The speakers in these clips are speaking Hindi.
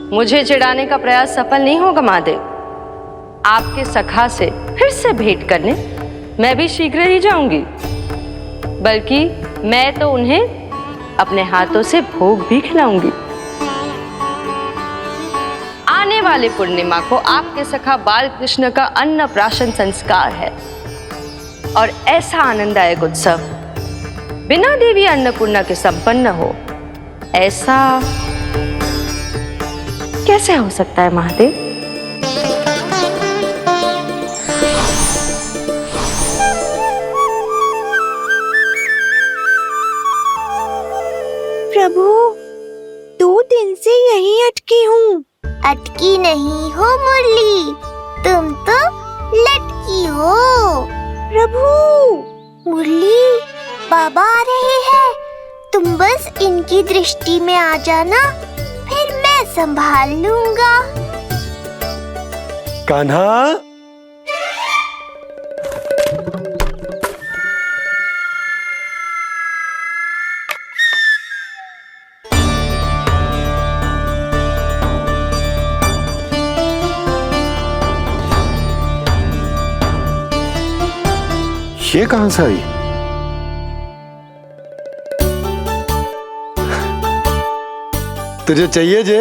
मुझे चिढ़ाने का प्रयास सफल नहीं होगा महादेव। आपके सखा से फिर से भेंट करने मैं भी शीघ्र ही जाऊंगी, बल्कि मैं तो उन्हें अपने हाथों से भोग भी खिलाऊंगी। आने वाले पूर्णिमा को आपके सखा बाल कृष्ण का अन्नप्राशन संस्कार है और ऐसा आनंददायक उत्सव बिना देवी अन्नपूर्णा के संपन्न हो, ऐसा कैसे हो सकता है महादेव? प्रभु, 2 दिन से यहीं अटकी हूँ। अटकी नहीं हो मुरली, तुम तो लटकी हो। प्रभु, मुरली, बाबा आ रहे हैं, तुम बस इनकी दृष्टि में आ जाना, फिर मैं संभाल लूंगा। कान्हा, ये कहां से आई? तुझे चाहिए जे?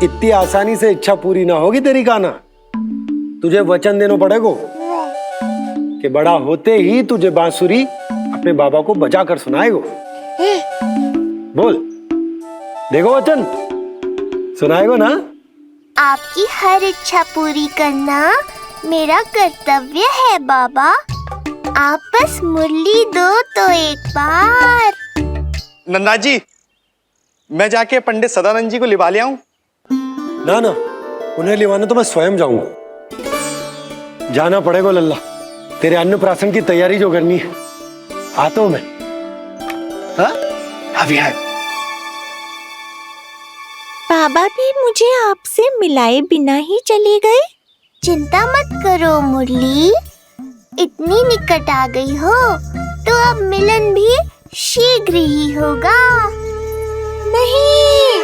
इतनी आसानी से इच्छा पूरी ना होगी तेरी कान्हा। तुझे वचन देना पड़ेगा कि बड़ा होते ही तुझे बांसुरी अपने बाबा को बजा कर सुनाएगा। बोल, देखो वचन सुनाएगा ना? आपकी हर इच्छा पूरी करना मेरा कर्तव्य है बाबा। आप बस मुरली दो तो एक बार। नंदा जी, मैं जाके पंडित सदानंद जी को लिवा ले आऊं? ना ना, उन्हें लिवाने तो मैं स्वयं जाऊंगा। जाना पड़ेगा लल्ला, तेरे अन्नप्राशन की तैयारी जो करनी है। आता हूं मैं। हाँ? अभी आए। बाबा भी मुझे आपसे मिलाए बिना ही चले गए। चिंता मत करो मुरली, इतनी निकट आ गई हो तो अब मिलन भी शीघ्र ही होगा। नहीं,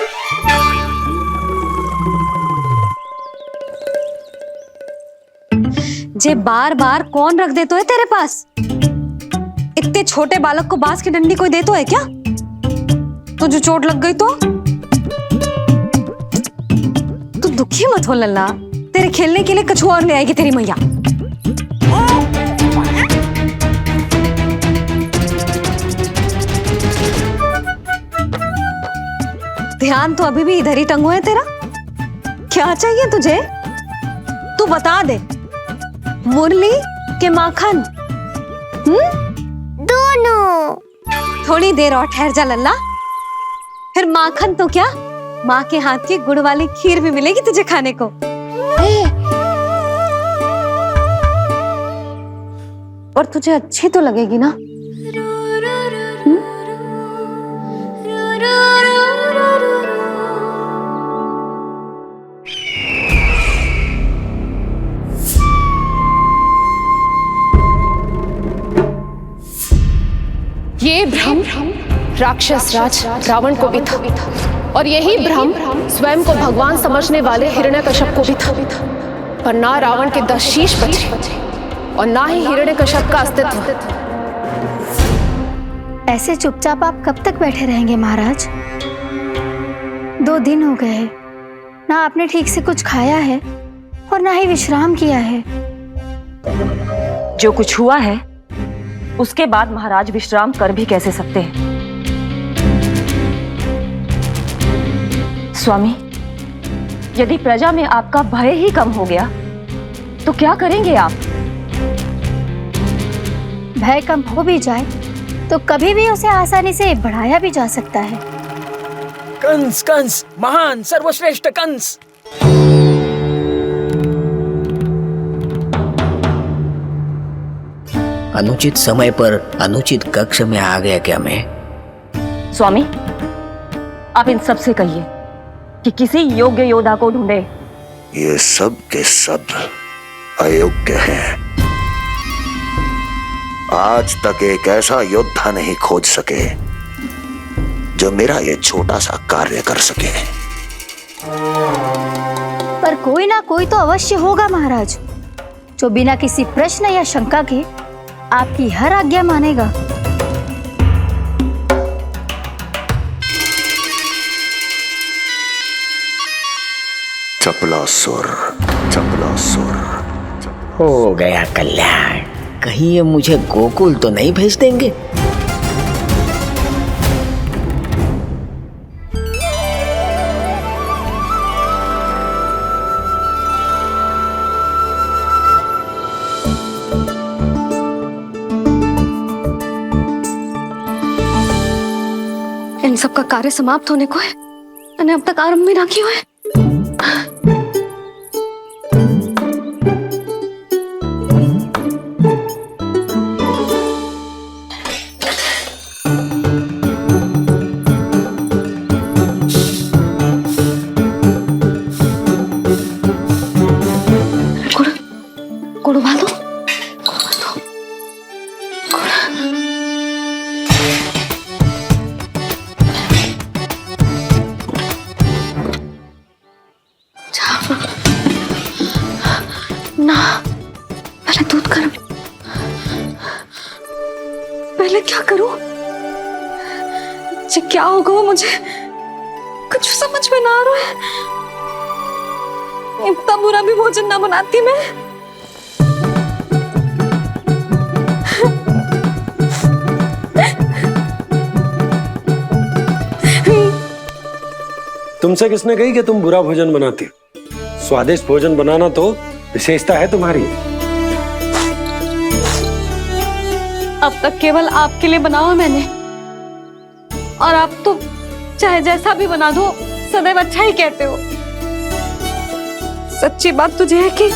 जे बार बार कौन रख दे तो है तेरे पास? इतने छोटे बालक को बांस की डंडी कोई दे तो है क्या? तुझे चोट लग गई तो? तू दुखी मत हो लल्ला, तेरे खेलने के लिए कछुआ और ले आएगी तेरी मैया। ध्यान तो अभी भी इधर ही टंगो है तेरा। क्या चाहिए तुझे? तू बता दे, मुरली के माखन? दोनों। थोड़ी देर और ठहर जा लल्ला, फिर माखन तो क्या, माँ के हाथ की गुड़ वाली खीर भी मिलेगी तुझे खाने को। और तुझे अच्छी तो लगेगी ना? ये भ्रम राक्षस राज रावण को भी था, और यही भ्रम स्वयं को भगवान समझने वाले हिरण्यकश्यप को भी था। पर ना रावण के 10 शीश बचे और ना ही हिरण्यकश्यप का अस्तित्व। ऐसे चुपचाप आप कब तक बैठे रहेंगे महाराज? 2 दिन हो गए, ना आपने ठीक से कुछ खाया है और ना ही विश्राम किया है। जो कुछ हुआ है उसके बाद महाराज विश्राम कर भी कैसे सकते हैं? स्वामी, यदि प्रजा में आपका भय ही कम हो गया तो क्या करेंगे आप? भय कम हो भी जाए तो कभी भी उसे आसानी से बढ़ाया भी जा सकता है। कंस, कंस, महान सर्वश्रेष्ठ कंस। अनुचित समय पर अनुचित कक्ष में आ गया क्या मैं? स्वामी, आप इन सब से कहिए कि किसी योग्य योद्धा को ढूंढे। ये सब के सब अयोग्य हैं। आज तक एक ऐसा योद्धा नहीं खोज सके जो मेरा ये छोटा सा कार्य कर सके। पर कोई ना कोई तो अवश्य होगा महाराज, जो बिना किसी प्रश्न या शंका के आपकी हर आज्ञा मानेगा। चपलासुर, चपलासुर। हो गया कल्याण। कहीं ये मुझे गोकुल तो नहीं भेज देंगे? इन सब का कार्य समाप्त होने को है, मैंने अब तक आरंभ भी ना किया है। गुड़ उबाल दो। ना, पहले दूध गर्म। पहले क्या करूं? जी क्या होगा वो मुझे कुछ समझ में ना आ रहा है। इतना बुरा भी भोजन ना बनाती मैं। तुमसे किसने कही कि तुम बुरा भोजन बनाती? स्वादिष्ट भोजन बनाना तो विशेषता है तुम्हारी। अब तक केवल आपके लिए बनाओ मैंने, और आप तो चाहे जैसा भी बना दो सदैव अच्छा ही कहते हो। सच्ची बात तुझे है कि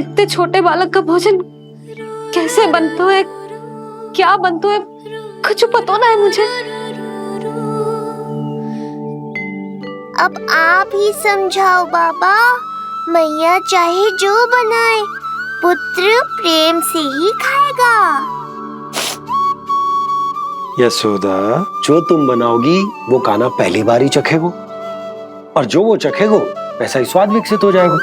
इतने छोटे बालक का भोजन कैसे बनता है, क्या बनता है, कुछ पता ना है मुझे। अब आप ही समझाओ बाबा। मैया चाहे जो बनाए, पुत्र प्रेम से ही खाएगा। यशोदा, जो तुम बनाओगी वो कान्हा पहली बार ही चखेगो, और जो वो चखेगो वैसा ही स्वाद विकसित हो जाएगा।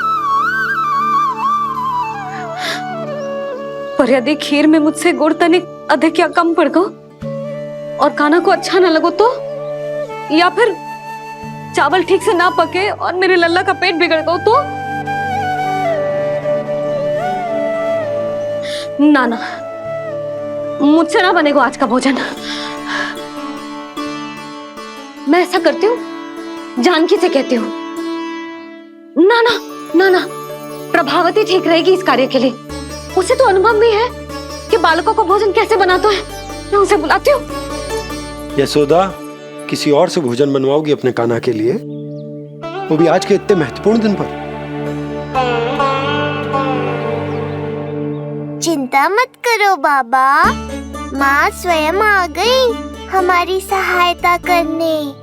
पर यदि खीर में मुझसे गुड़ तनिक अधिक या कम पड़ गो और कान्हा को अच्छा ना लगो तो, या फिर चावल ठीक से ना पके और मेरे लल्ला का पेट बिगड़ गो तो? ना ना, मुझसे ना बनेगा आज का भोजन। मैं ऐसा करती हूँ, जानकी से कहती हूँ। ना ना ना ना, प्रभावती ठीक रहेगी इस कार्य के लिए। उसे तो अनुभव भी है कि बालकों को भोजन कैसे बनाते हैं। मैं उसे बुलाती हूँ। यशोदा, किसी और से भोजन बनवाओगी अपने कान्हा के लिए, वो भी आज के इतने महत्वपूर्ण दिन पर? चिंता मत करो बाबा, माँ स्वयं आ गई हमारी सहायता करने।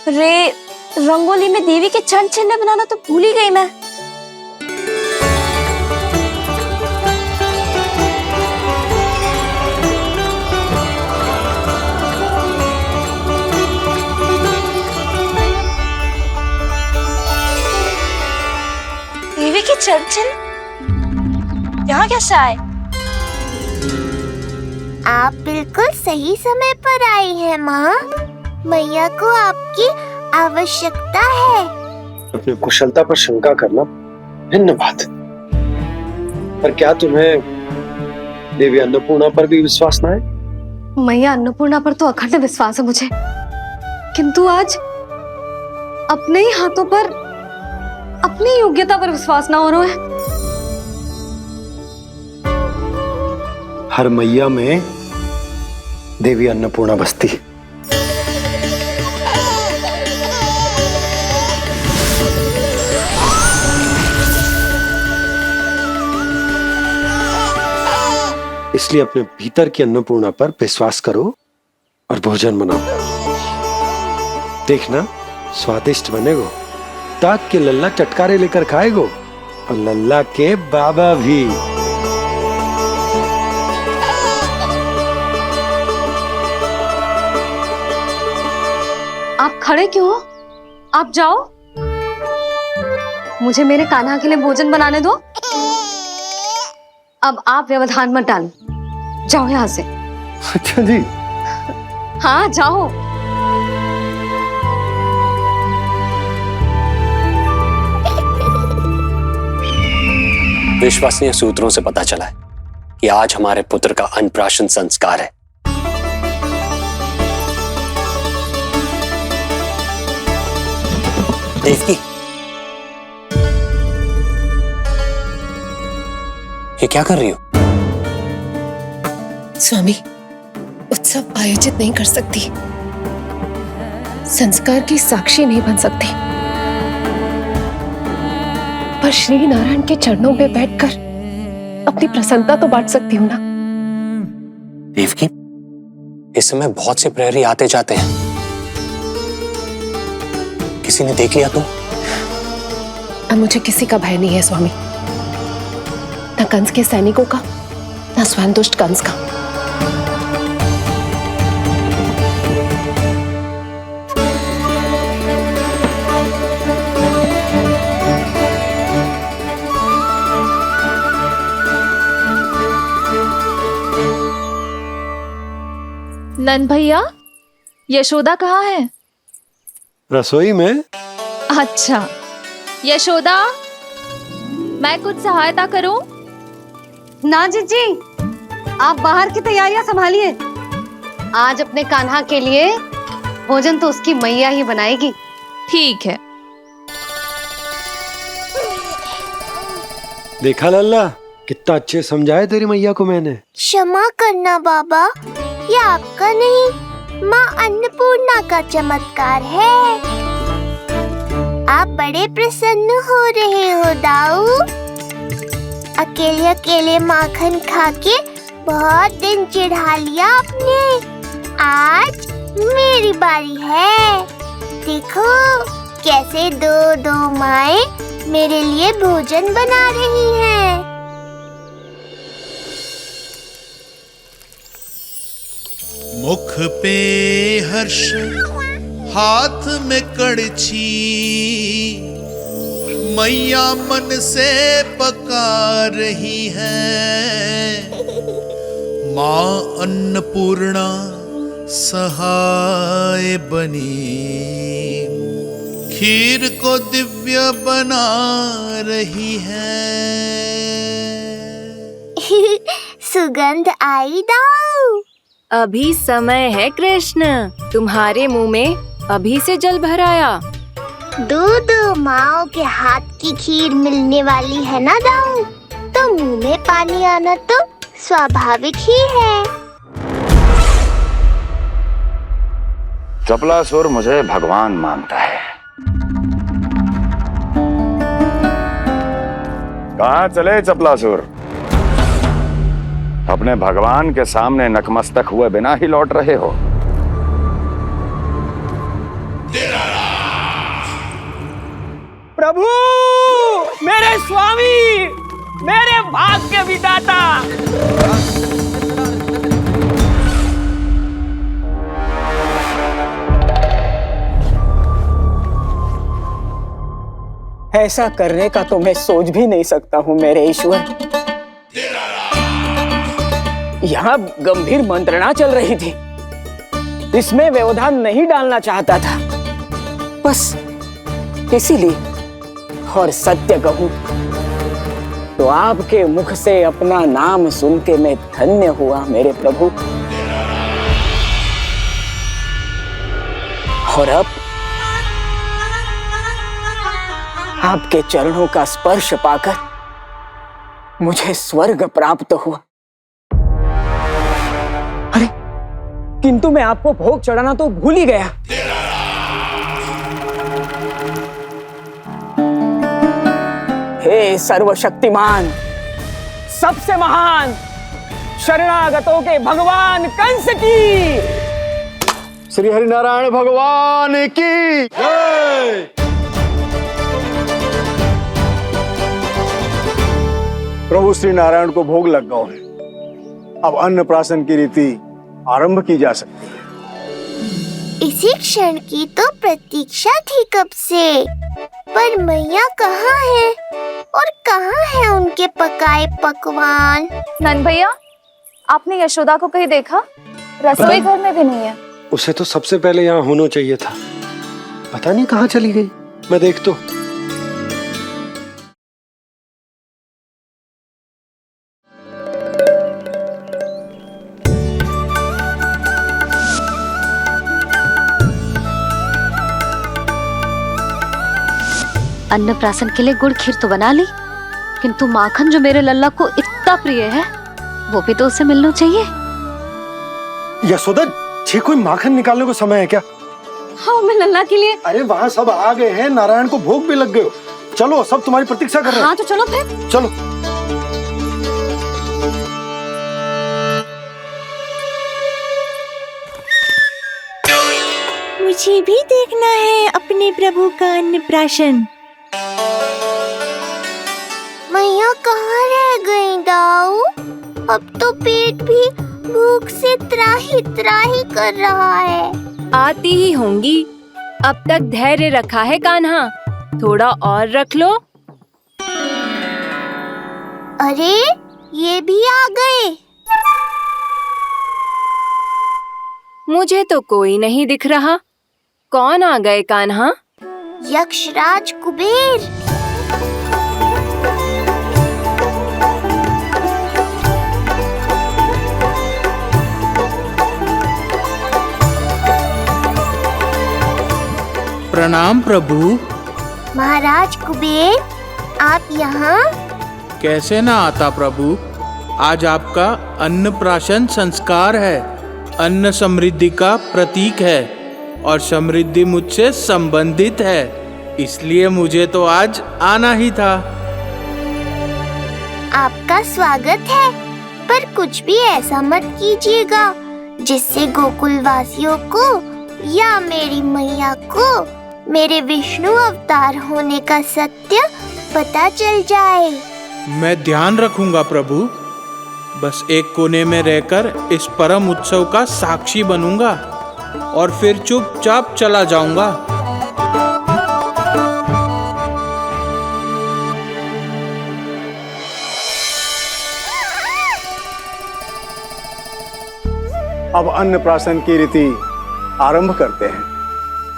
रे, रंगोली में देवी के चरण चिन्ह बनाना तो भूल ही गई मैं। देवी के चरण चिन्ह यहाँ कैसे आए? आप बिल्कुल सही समय पर आई हैं माँ। मैया को आपकी आवश्यकता है। अपनी कुशलता पर शंका करना भिन्न बात है, पर क्या तुम्हें देवी अन्नपूर्णा पर भी विश्वास ना है? मैया अन्नपूर्णा पर तो अखंड विश्वास है मुझे, किंतु आज अपने ही हाथों पर अपनी योग्यता पर विश्वास ना हो रहा है। हर मैया में देवी अन्नपूर्णा बसती। इसलिए अपने भीतर की अन्नपूर्णा पर विश्वास करो और भोजन बनाओ। देखना स्वादिष्ट बनेगो, ताक के लल्ला चटकारे लेकर खाएगो और लल्ला के बाबा भी। आप खड़े क्यों हो? आप जाओ, मुझे मेरे कान्हा के लिए भोजन बनाने दो। अब आप व्यवधान मत डालो, जाओ यहाँ से। अच्छा जी। हाँ जाओ। विश्वसनीय सूत्रों से पता चला है कि आज हमारे पुत्र का अन्नप्राशन संस्कार है। देवकी, ये क्या कर रही हो? स्वामी, उत्सव आयोजित नहीं कर सकती, संस्कार की साक्षी नहीं बन सकती, पर श्री नारायण के चरणों में बैठकर अपनी प्रसन्नता तो बांट सकती हूँ ना। देवकी, इस समय बहुत से प्रहरी आते जाते हैं, किसी ने देख लिया तो? अब मुझे किसी का भय नहीं है स्वामी, न कंस के सैनिकों का, न स्वयं दुष्ट कंस का। नंद भैया, यशोदा कहाँ है? रसोई में। अच्छा, यशोदा, मैं कुछ सहायता करूं? ना जीजी, आप बाहर की तैयारियां संभालिए। आज अपने कान्हा के लिए भोजन तो उसकी मैया ही बनाएगी। ठीक है। देखा लल्ला, कितना अच्छे समझाया तेरी मैया को मैंने। क्षमा करना बाबा, ये आपका नहीं, माँ अन्नपूर्णा का चमत्कार है। आप बड़े प्रसन्न हो रहे हो दाऊ। अकेले अकेले माखन खा के बहुत दिन चिढ़ा लिया आपने। आज मेरी बारी है। देखो कैसे दो दो माएं मेरे लिए भोजन बना रही हैं। मुख पे हर्ष, हाथ में कड़छी, मैया मन से पका रही है। माँ अन्नपूर्णा सहाय बनी, खीर को दिव्य बना रही है। सुगंध आई दाऊ। अभी समय है कृष्ण, तुम्हारे मुंह में अभी से जल भराया। दो माओ के हाथ की खीर मिलने वाली है ना दाऊ, तो मुंह में पानी आना तो स्वाभाविक ही है। चपलासुर मुझे भगवान मानता है। कहाँ चले चपलासुर? अपने भगवान के सामने नतमस्तक हुए बिना ही लौट रहे हो। प्रभु, मेरे स्वामी, मेरे भाग्य विधाता। ऐसा करने का तो मैं सोच भी नहीं सकता हूँ मेरे ईश्वर। यहाँ गंभीर मंत्रणा चल रही थी, इसमें व्यवधान नहीं डालना चाहता था, बस इसीलिए। और सत्य कहूं तो आपके मुख से अपना नाम सुन के मैं धन्य हुआ मेरे प्रभु। और अब आपके चरणों का स्पर्श पाकर मुझे स्वर्ग प्राप्त हुआ। अरे किंतु मैं आपको भोग चढ़ाना तो भूल ही गया। हे सर्वशक्तिमान, सबसे महान, शरणागतों के भगवान कंस की, श्री हरिनारायण भगवान की जय। प्रभु श्री नारायण को भोग लग गया है। अब अन्नप्राशन की रीति आरंभ की जा सकती है। इसी क्षण की तो प्रतीक्षा थी कब से, पर मैया कहाँ है और कहाँ है उनके पकाए पकवान? नंद भैया, आपने यशोदा को कहीं देखा? रसोई घर में भी नहीं है। उसे तो सबसे पहले यहाँ होना चाहिए था, पता नहीं कहाँ चली गई। मैं देख तो। अन्नप्राशन के लिए गुड़ खीर तो बना ली, किंतु माखन जो मेरे लल्ला को इतना प्रिय है वो भी तो उसे मिलना चाहिए। यशोदा, ये कोई माखन निकालने को समय है क्या? हाँ, मैं लल्ला के लिए। अरे वहाँ सब आ गए हैं, नारायण को भोग भी लग गए। चलो, सब तुम्हारी प्रतीक्षा कर रहे हैं। हाँ तो चलो फिर। चलो। मुझे भी देखना है अपने प्रभु का अन्नप्राशन। मैया कहाँ रह गई दाऊ? अब तो पेट भी भूख से त्राही त्राही कर रहा है। आती ही होंगी। अब तक धैर्य रखा है कान्हा, थोड़ा और रख लो। अरे ये भी आ गए। मुझे तो कोई नहीं दिख रहा। कौन आ गए कान्हा? यक्षराज कुबेर। प्रणाम प्रभु। महाराज कुबेर, आप यहाँ? कैसे ना आता प्रभु, आज आपका अन्नप्राशन संस्कार है। अन्न समृद्धि का प्रतीक है और समृद्धि मुझसे संबंधित है, इसलिए मुझे तो आज आना ही था। आपका स्वागत है, पर कुछ भी ऐसा मत कीजिएगा जिससे गोकुल वासियों को या मेरी मैया को मेरे विष्णु अवतार होने का सत्य पता चल जाए। मैं ध्यान रखूंगा प्रभु। बस एक कोने में रहकर इस परम उत्सव का साक्षी बनूंगा और फिर चुपचाप चला जाऊंगा। अब अन्नप्राशन की रीति आरंभ करते हैं।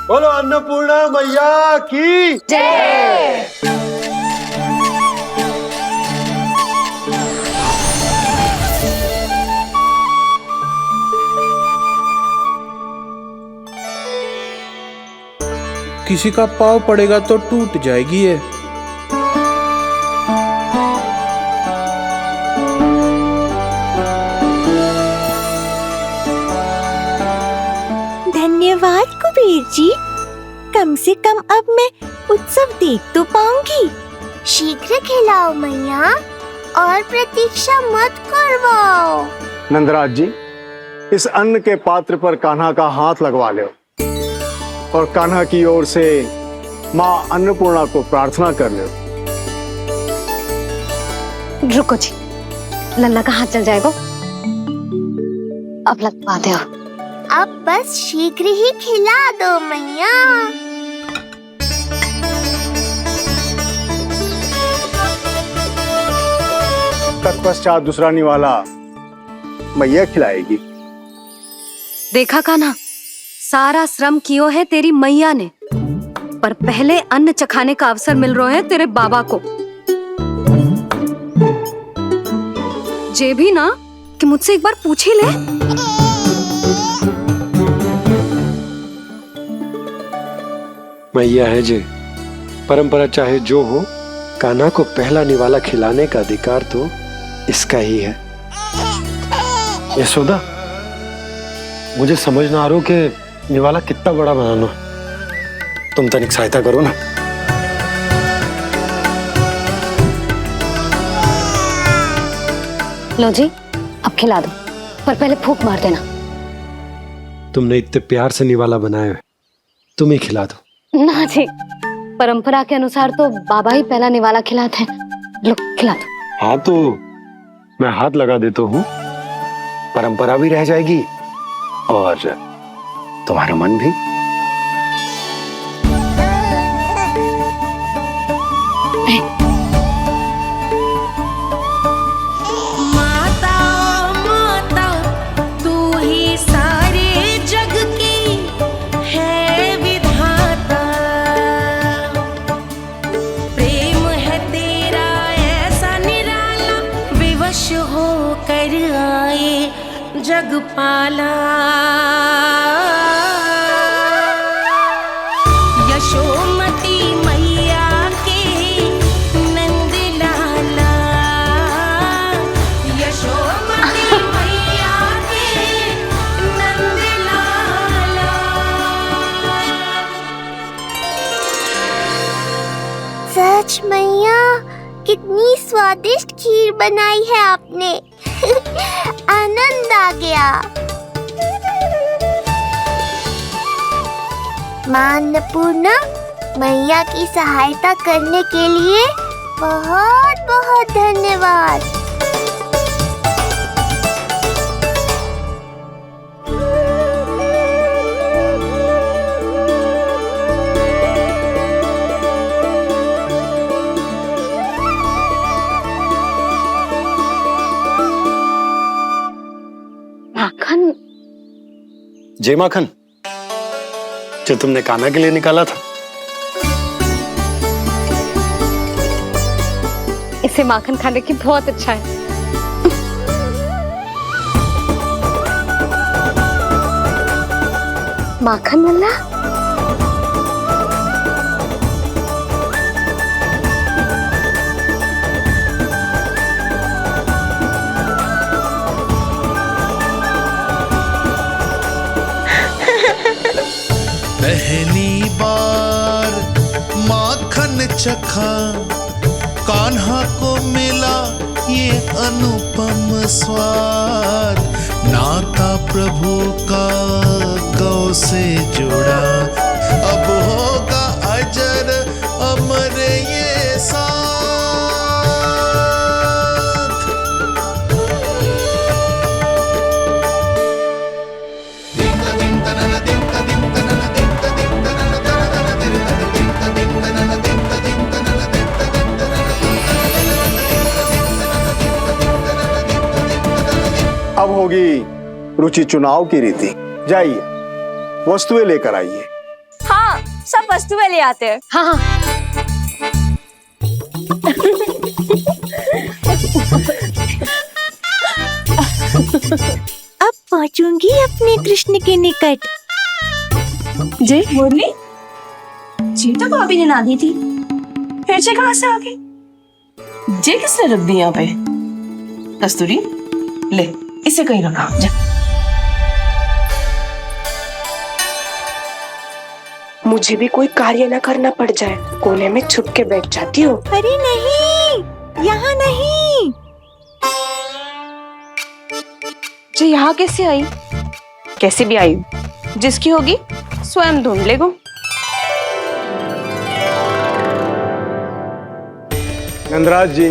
बोलो अन्नपूर्णा मैया की जय। किसी का पाँव पड़ेगा तो टूट जाएगी ये। धन्यवाद कुबेर जी, कम से कम अब मैं उत्सव देख तो पाऊंगी। शीघ्र खिलाओ मैया और प्रतीक्षा मत करवाओ। नंदराज जी, इस अन्न के पात्र पर कान्हा का हाथ लगवा लो और कान्हा की ओर से माँ अन्नपूर्णा को प्रार्थना कर लो। रुको जी, लल्ला का हाथ चल जाएगा। अब लगवा दो। अब बस शीघ्र ही खिला दो मैया। तत्पश्चात दूसरा निवाला मैया खिलाएगी। देखा कान्हा, सारा श्रम कियो है तेरी मैया ने, पर पहले अन्न चखाने का अवसर मिल रहा है तेरे बाबा को। जे भी ना कि मुझसे एक बार पूछ ही ले। मैया है जे, परंपरा चाहे जो हो, कान्हा को पहला निवाला खिलाने का अधिकार तो इसका ही है। यशोदा, मुझे समझ ना आ रहा कि निवाला कितना बड़ा बनाना, तुम तनिक सहायता करो ना। लो जी, अब खिला दो, पर पहले फूंक मार देना। तुमने इतने प्यार से निवाला बनाया है, तुम ही खिला दो। ना जी, परंपरा के अनुसार तो बाबा ही पहला निवाला खिलाते हैं। लो खिला दो। हाँ तो मैं हाथ लगा देता हूँ, परंपरा भी रह जाएगी और तुम्हारा मन भी। माता माता तू ही सारे जग की है विधाता, प्रेम है तेरा ऐसा निराला, विवश हो कर आए जग पाला। यशोमती मैया के नंद लाला, यशोमती मैया के नंद लाला। सच मैया, कितनी स्वादिष्ट खीर बनाई है आपने। आनंद आ गया। मां अन्नपूर्णा, मैया की सहायता करने के लिए बहुत बहुत धन्यवाद। माखन? जय माखन, जो तुमने कान्हा के लिए निकाला था। इसे माखन खाने की बहुत अच्छा है। माखन मल्ला, पहली बार माखन चखा, कान्हा को मिला ये अनुपम स्वाद, नाता प्रभु का गौ से जुड़ा, अब होगा अजर अमर ये साथ। अब होगी रुचि चुनाव की रीति। जाइए, वस्तुएं लेकर आइए। हाँ, सब वस्तुएं ले आते हैं। हाँ हाँ। अब पहुंचूंगी अपने कृष्ण के निकट। जी मुरली, चीता को अभी नींद आती थी, फिर से कहाँ से आ गई? जे किसने रख दी यहाँ पे? कस्तूरी, ले इसे कहीं रखा जा। मुझे भी कोई कार्य न करना पड़ जाए, कोने में छुप के बैठ जाती हूँ। अरे नहीं, यहाँ नहीं। जी यहाँ कैसे आई? कैसे भी आई, जिसकी होगी स्वयं ढूंढ लेगो। नंदराज जी,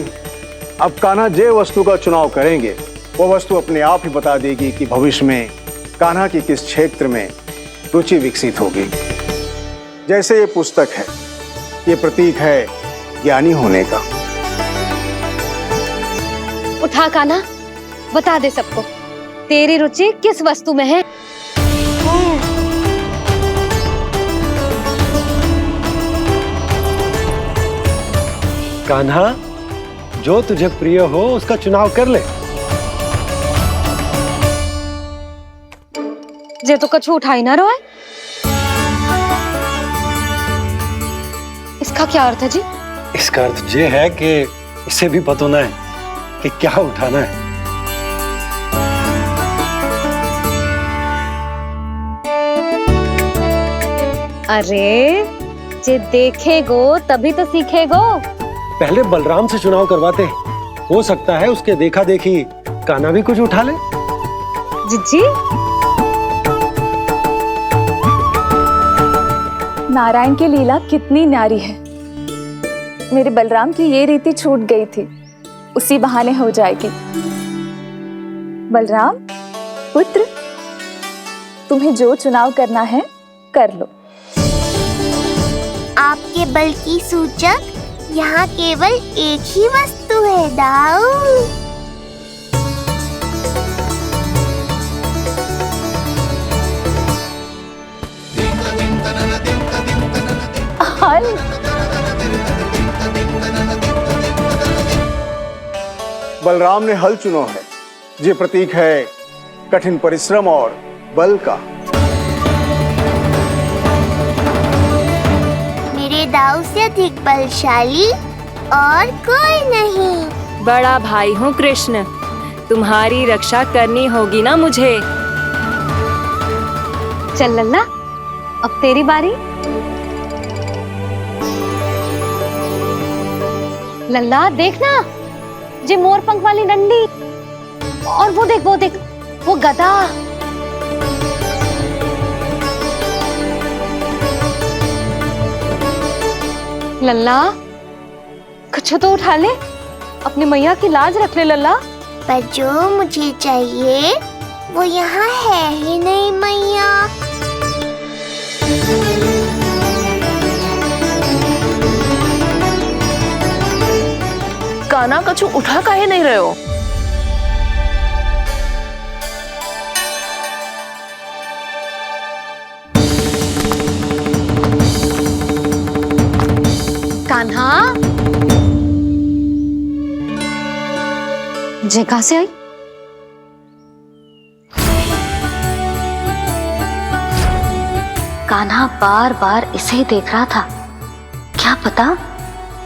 अब कान्हा जे वस्तु का चुनाव करेंगे, वो वस्तु अपने आप ही बता देगी कि भविष्य में कान्हा की किस क्षेत्र में रुचि विकसित होगी। जैसे ये पुस्तक है, ये प्रतीक है ज्ञानी होने का। उठा कान्हा, बता दे सबको तेरी रुचि किस वस्तु में है। कान्हा, जो तुझे प्रिय हो उसका चुनाव कर ले। जे तो कछु उठाई ना रहो है। इसका क्या अर्थ है जी? इसका अर्थ ये है कि इसे भी पता ना है कि क्या उठाना है। अरे जे देखेगो तभी तो सीखेगो। पहले बलराम से चुनाव करवाते हैं, हो सकता है उसके देखा देखी कान्हा भी कुछ उठा ले। जिज्जी नारायण की लीला कितनी न्यारी है। मेरे बलराम की ये रीति छूट गई थी, उसी बहाने हो जाएगी। बलराम पुत्र, तुम्हें जो चुनाव करना है कर लो। आपके बल की सूचक यहाँ केवल एक ही वस्तु है दाऊ। हल। बलराम ने हल चुना है। ये प्रतीक है कठिन परिश्रम और बल का। मेरे दाऊ से अधिक बलशाली और कोई नहीं। बड़ा भाई हूँ कृष्ण, तुम्हारी रक्षा करनी होगी ना मुझे। चल लल्ला, अब तेरी बारी। लल्ला देखना, जे मोर पंख वाली डंडी, और वो देख वो गदा। लल्ला कुछ तो उठा ले, अपनी मैया की लाज रख ले लल्ला। पर जो मुझे चाहिए वो यहाँ है ही नहीं मैया। कान्हा कछु उठा काहे नहीं रहे हो? कान्हा जे कहां से आई? कान्हा बार बार इसे ही देख रहा था। क्या पता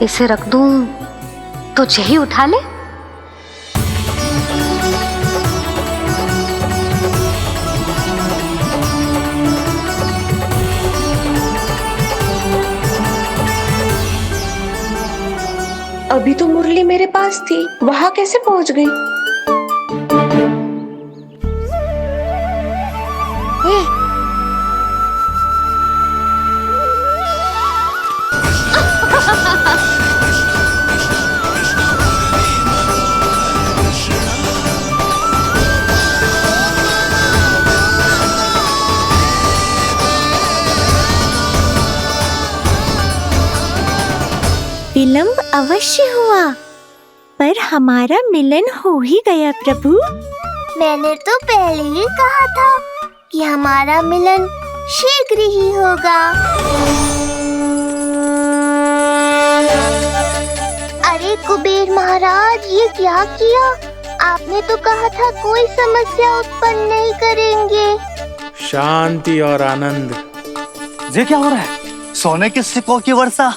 इसे रख दूं तो यही उठा ले। अभी तो मुरली मेरे पास थी, वहां कैसे पहुंच गई? विलंब अवश्य हुआ, पर हमारा मिलन हो ही गया प्रभु। मैंने तो पहले ही कहा था कि हमारा मिलन शीघ्र ही होगा। अरे कुबेर महाराज, ये क्या किया? आपने तो कहा था कोई समस्या उत्पन्न नहीं करेंगे। शांति और आनंद। ये क्या हो रहा है? सोने के सिक्कों की वर्षा।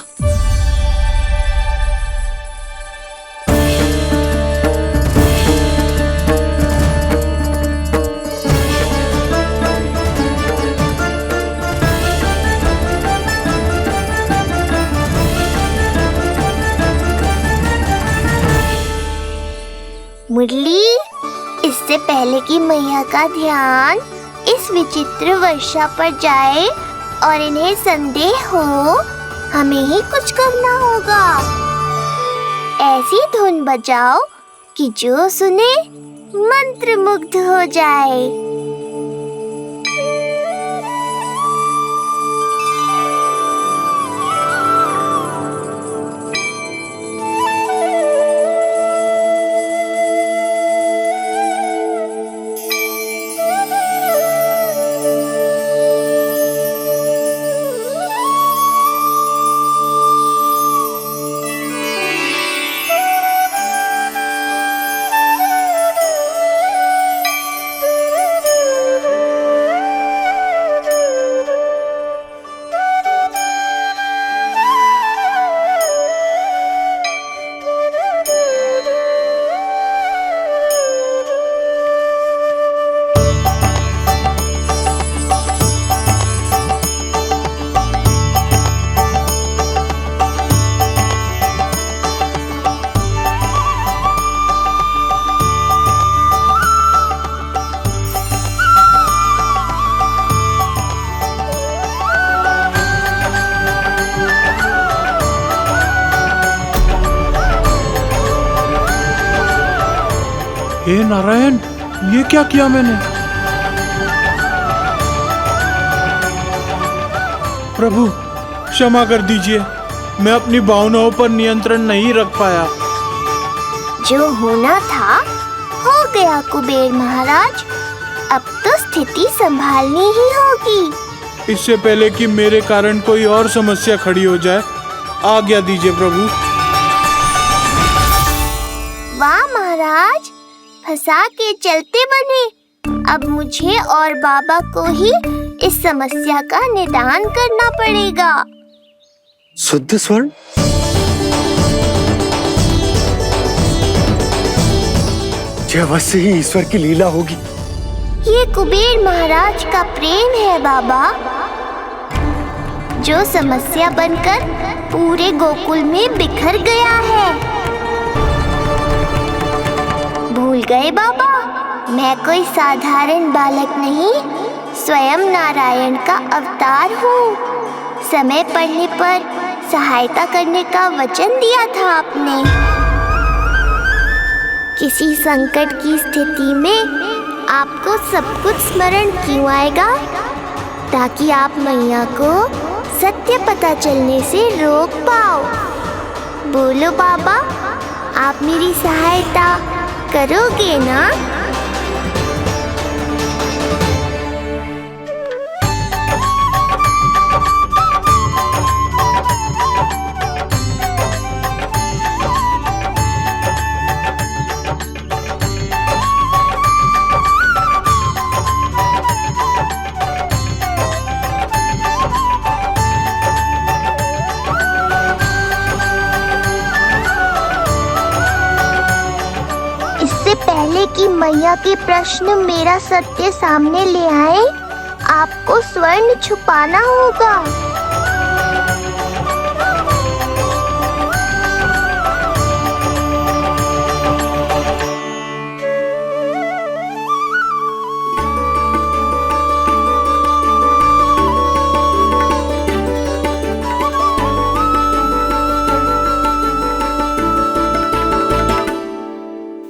मुरली, इससे पहले कि मैया का ध्यान इस विचित्र वर्षा पर जाए और इन्हें संदेह हो, हमें ही कुछ करना होगा। ऐसी धुन बजाओ कि जो सुने मंत्रमुग्ध हो जाए। हे नारायण, ये क्या किया मैंने? प्रभु क्षमा कर दीजिए, मैं अपनी भावनाओं पर नियंत्रण नहीं रख पाया। जो होना था हो गया कुबेर महाराज, अब तो स्थिति संभालनी ही होगी। इससे पहले कि मेरे कारण कोई और समस्या खड़ी हो जाए, आज्ञा दीजिए प्रभु। वाह महाराज, फंसा के चलते बने। अब मुझे और बाबा को ही इस समस्या का निदान करना पड़ेगा। शुद्ध स्वर्ण? यह अवश्य ही ईश्वर की लीला होगी। ये कुबेर महाराज का प्रेम है बाबा, जो समस्या बनकर पूरे गोकुल में बिखर गया है। भूल गए बाबा, मैं कोई साधारण बालक नहीं, स्वयं नारायण का अवतार हूँ। समय पड़ने पर सहायता करने का वचन दिया था आपने। किसी संकट की स्थिति में आपको सब कुछ स्मरण क्यों आएगा? ताकि आप मैया को सत्य पता चलने से रोक पाओ। बोलो बाबा, आप मेरी सहायता करोगे ना? पहले कि मैया के प्रश्न मेरा सत्य सामने ले आए, आपको स्वर्ण छुपाना होगा।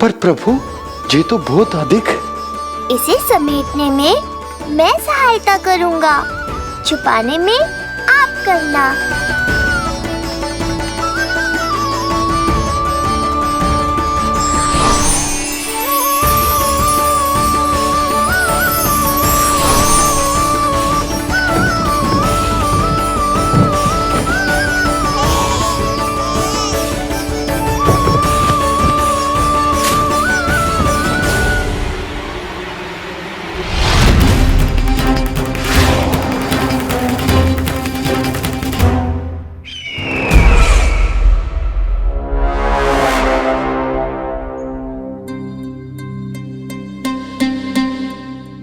पर प्रभु, ये तो बहुत अधिक। इसे समेटने में मैं सहायता करूंगा, छुपाने में आप करना।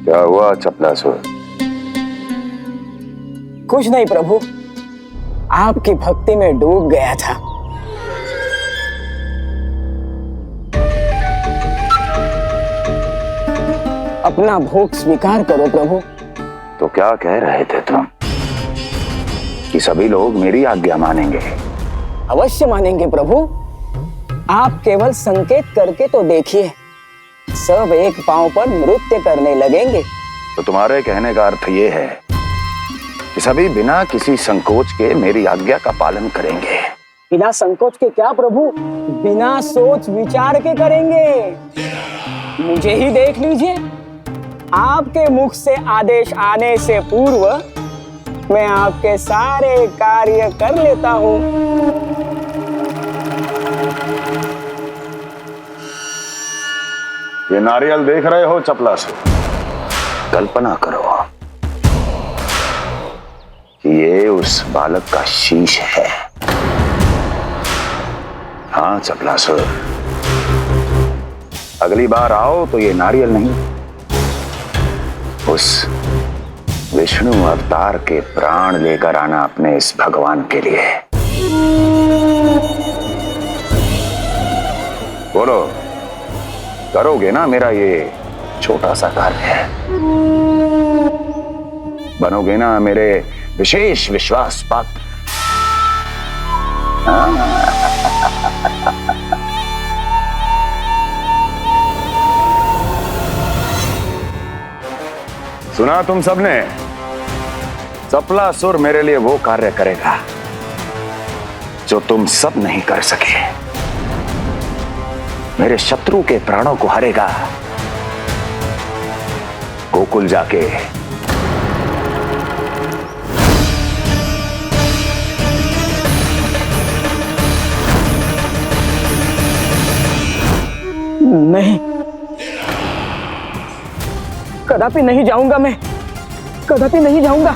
क्या हुआ चपलासुर? कुछ नहीं प्रभु, आपकी भक्ति में डूब गया था। अपना भोग स्वीकार करो प्रभु। तो क्या कह रहे थे तुम कि सभी लोग मेरी आज्ञा मानेंगे? अवश्य मानेंगे प्रभु, आप केवल संकेत करके तो देखिए, सब एक पांव पर नृत्य करने लगेंगे। तो तुम्हारे कहने का अर्थ ये है कि सभी बिना किसी संकोच के मेरी आज्ञा का पालन करेंगे? बिना संकोच के क्या प्रभु, बिना सोच विचार के करेंगे। मुझे ही देख लीजिए, आपके मुख से आदेश आने से पूर्व मैं आपके सारे कार्य कर लेता हूँ। ये नारियल देख रहे हो चपलासुर? कल्पना करो कि ये उस बालक का शीश है। हाँ चपलासुर, अगली बार आओ तो ये नारियल नहीं, उस विष्णु अवतार के प्राण लेकर आना अपने इस भगवान के लिए। बोलो, करोगे ना मेरा ये छोटा सा कार्य? बनोगे ना मेरे विशेष विश्वास पात्र? सुना तुम सबने? सपलासुर मेरे लिए वो कार्य करेगा जो तुम सब नहीं कर सके। मेरे शत्रु के प्राणों को हरेगा। गोकुल जाके नहीं, कदापि नहीं जाऊंगा। मैं कदापि नहीं जाऊंगा।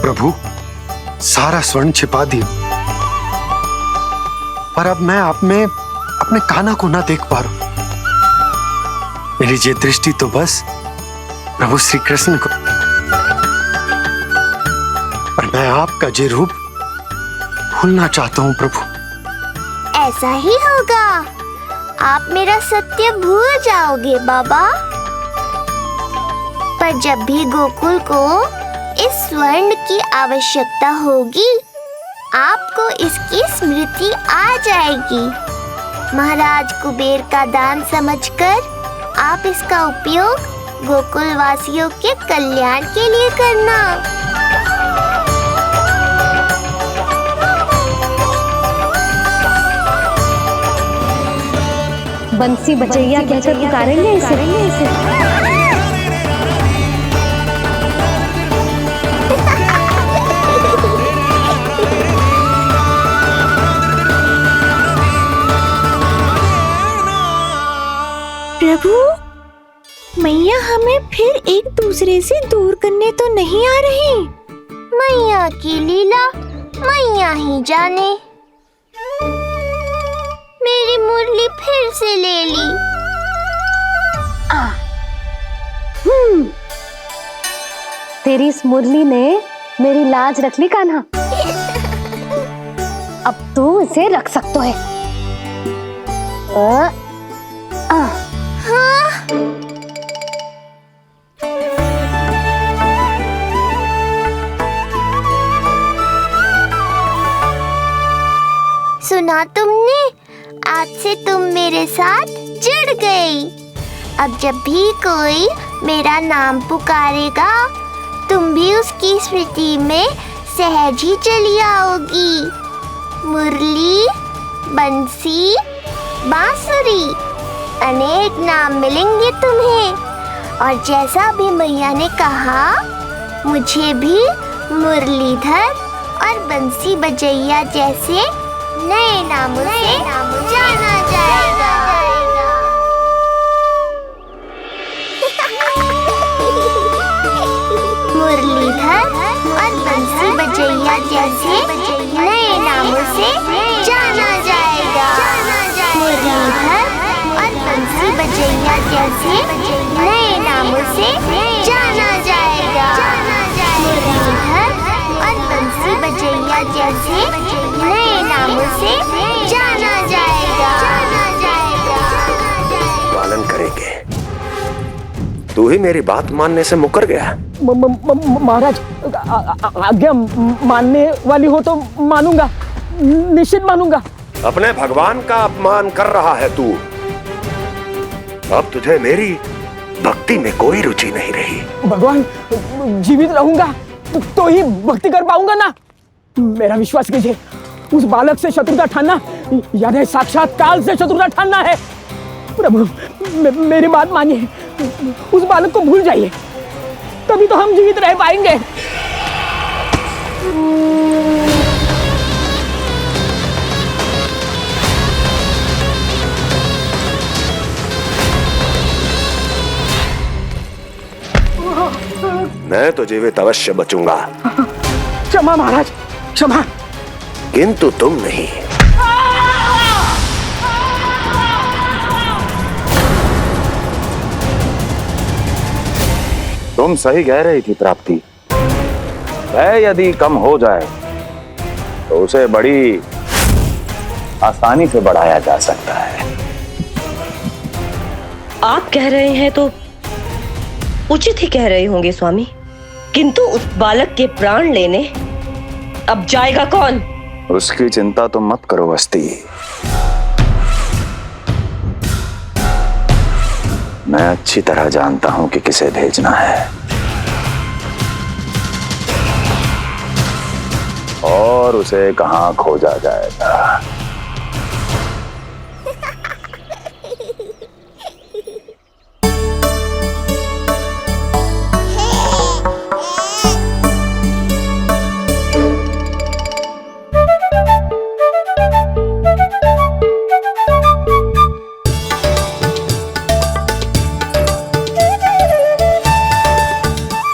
प्रभु, सारा स्वर्ण छिपा दिया, पर अब मैं आप में अपने कान्हा को ना देख पा रहा हूं। मेरी ये दृष्टि तो बस प्रभु श्री कृष्ण को, पर मैं आपका ये रूप भूलना चाहता हूं प्रभु। ऐसा ही होगा। आप मेरा सत्य भूल जाओगे बाबा। पर जब भी गोकुल को इस स्वर्ण की आवश्यकता होगी, आपको इसकी स्मृति आ जाएगी। महाराज कुबेर का दान समझकर आप इसका उपयोग गोकुल वासियों के कल्याण के लिए करना। बंसी बजैया कहकर पुकारेंगे इसे। प्रभु, मैया हमें फिर एक दूसरे से दूर करने तो नहीं आ रही। मैया की लीला मैया ही जाने। मेरी मुरली फिर से ले ली। तेरी इस मुरली ने मेरी लाज रख ली कान्हा। अब तू इसे रख सकता है। सुना तुमने? आज से तुम मेरे साथ जुड़ गई। अब जब भी कोई मेरा नाम पुकारेगा, तुम भी उसकी स्मृति में सहज ही चली आओगी। मुरली, बंसी, बांसुरी, अनेक नाम मिलेंगे तुम्हें। और जैसा भी मैया ने कहा, मुझे भी मुरलीधर और बंसी बजैया जैसे नए नामों से जाना जाएगा। मुरलीधर और बंसी बजैया जैसे नए नामों से जाना जाएगा। मुरलीधर और बंसी बजैया जैसे नए नामों से जाना जाएगा। मुरलीधर और बंसी बजैया जैसे नए नामों से जाना जाएगा। पालन करेंगे। तू ही मेरी बात मानने से मुकर गया। महाराज, आज्ञा मानने वाली हो तो मानूंगा, निश्चित मानूंगा। अपने भगवान का अपमान कर रहा है तू। अब तुझे मेरी भक्ति में कोई रुचि नहीं रही। भगवान, जीवित रहूंगा तो ही भक्ति कर पाऊंगा ना। मेरा विश्वास कीजिए, उस बालक से शत्रुता ठानना यानी साक्षात काल से शत्रुता ठानना है। प्रभु, मेरी बात मानिए, उस बालक को भूल जाइए, तभी तो हम जीवित रह पाएंगे। मैं तो जीवित अवश्य बचूंगा। क्षमा महाराज, क्षमा। किंतु तुम नहीं। तुम सही कह रही थी प्राप्ति। वह यदि कम हो जाए तो उसे बड़ी आसानी से बढ़ाया जा सकता है। आप कह रहे हैं तो उचित ही कह रहे होंगे स्वामी, किंतु उस बालक के प्राण लेने अब जाएगा कौन? उसकी चिंता तो मत करो वस्ती, मैं अच्छी तरह जानता हूं कि किसे भेजना है और उसे कहां खोजा जाएगा।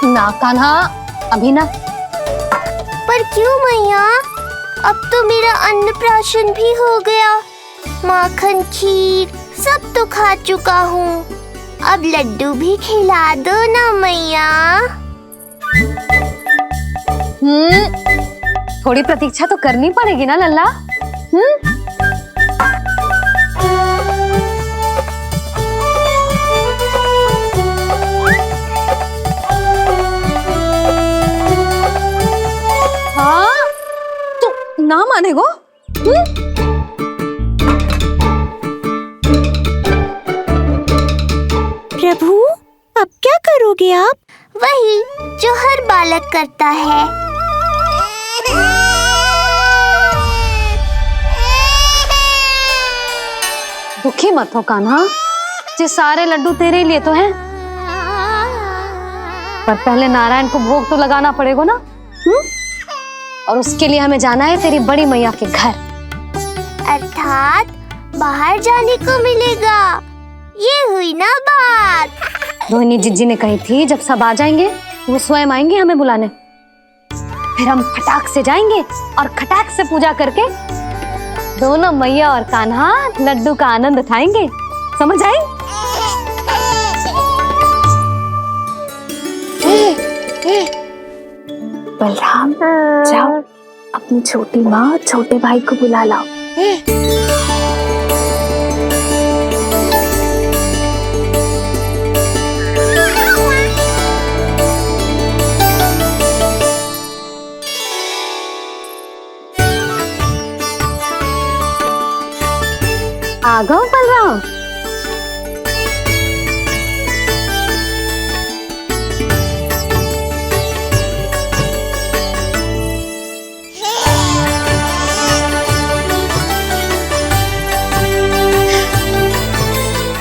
ना कान्हा, अभी ना। पर क्यों मैया? अब तो मेरा अन्नप्राशन भी हो गया। माखन खीर सब तो खा चुका हूँ। अब लड्डू भी खिला दो ना मैया। थोड़ी प्रतीक्षा तो करनी पड़ेगी ना लल्ला। हाँ, तो ना माने गो? प्रभु, अब क्या करोगे आप? वही जो हर बालक करता है। दुखी मत हो कान्हा, ये सारे लड्डू तेरे लिए तो हैं। पर पहले नारायण को भोग तो लगाना पड़ेगा ना। और उसके लिए हमें जाना है तेरी बड़ी मैया के घर। अर्थात बाहर जाने को मिलेगा, ये हुई ना बात। रोहिणी जिज्जी ने कही थी जब सब आ जाएंगे वो स्वयं आएंगे हमें बुलाने। फिर हम फटाक से जाएंगे और खटाक से पूजा करके दोनों मैया और कान्हा लड्डू का आनंद उठाएंगे। समझ आई? बलराम, जाओ अपनी छोटी माँ और छोटे भाई को बुला लाओ। आ गओ बलराम।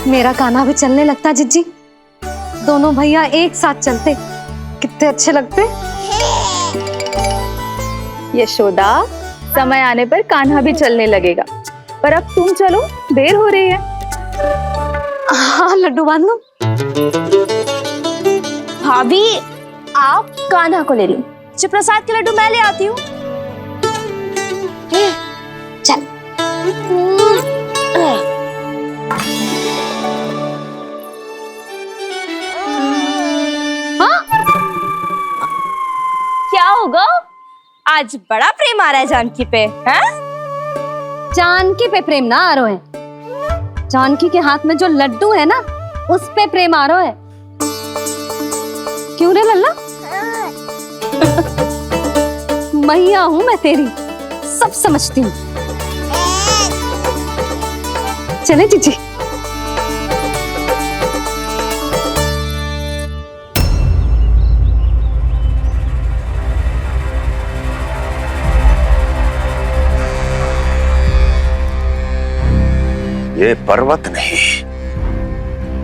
मेरा कान्हा भी चलने लगता जिज्जी। दोनों भैया एक साथ चलते कितने अच्छे लगते। यशोदा, समय आने पर कान्हा भी चलने लगेगा, पर अब तुम चलो, देर हो रही है। हाँ, लड्डू बांध लो। भाभी, आप कान्हा को ले लो, प्रसाद के लड्डू मैं ले आती हूँ। चल। क्या होगा? आज बड़ा प्रेम आ रहा है जानकी पे, हैं? जानकी पे प्रेम ना आ रहा है, जानकी के हाथ में जो लड्डू है ना उस पे प्रेम आ रहा है। क्यों रे लल्ला? मैया हूं मैं तेरी, सब समझती हूँ। चले जीजी। ये पर्वत नहीं,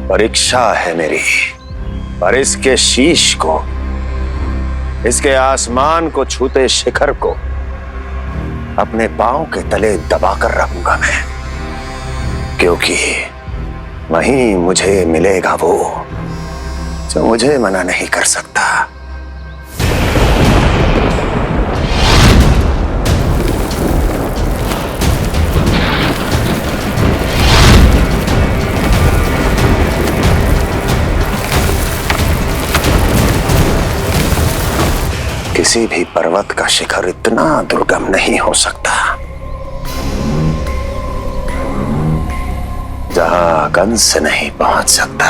परीक्षा है मेरी। पर इसके शीश को, इसके आसमान को छूते शिखर को अपने पांव के तले दबाकर रखूंगा मैं, क्योंकि वहीं मुझे मिलेगा वो जो मुझे मना नहीं कर सकता। किसी भी पर्वत का शिखर इतना दुर्गम नहीं हो सकता जहां कंस नहीं पहुंच सकता।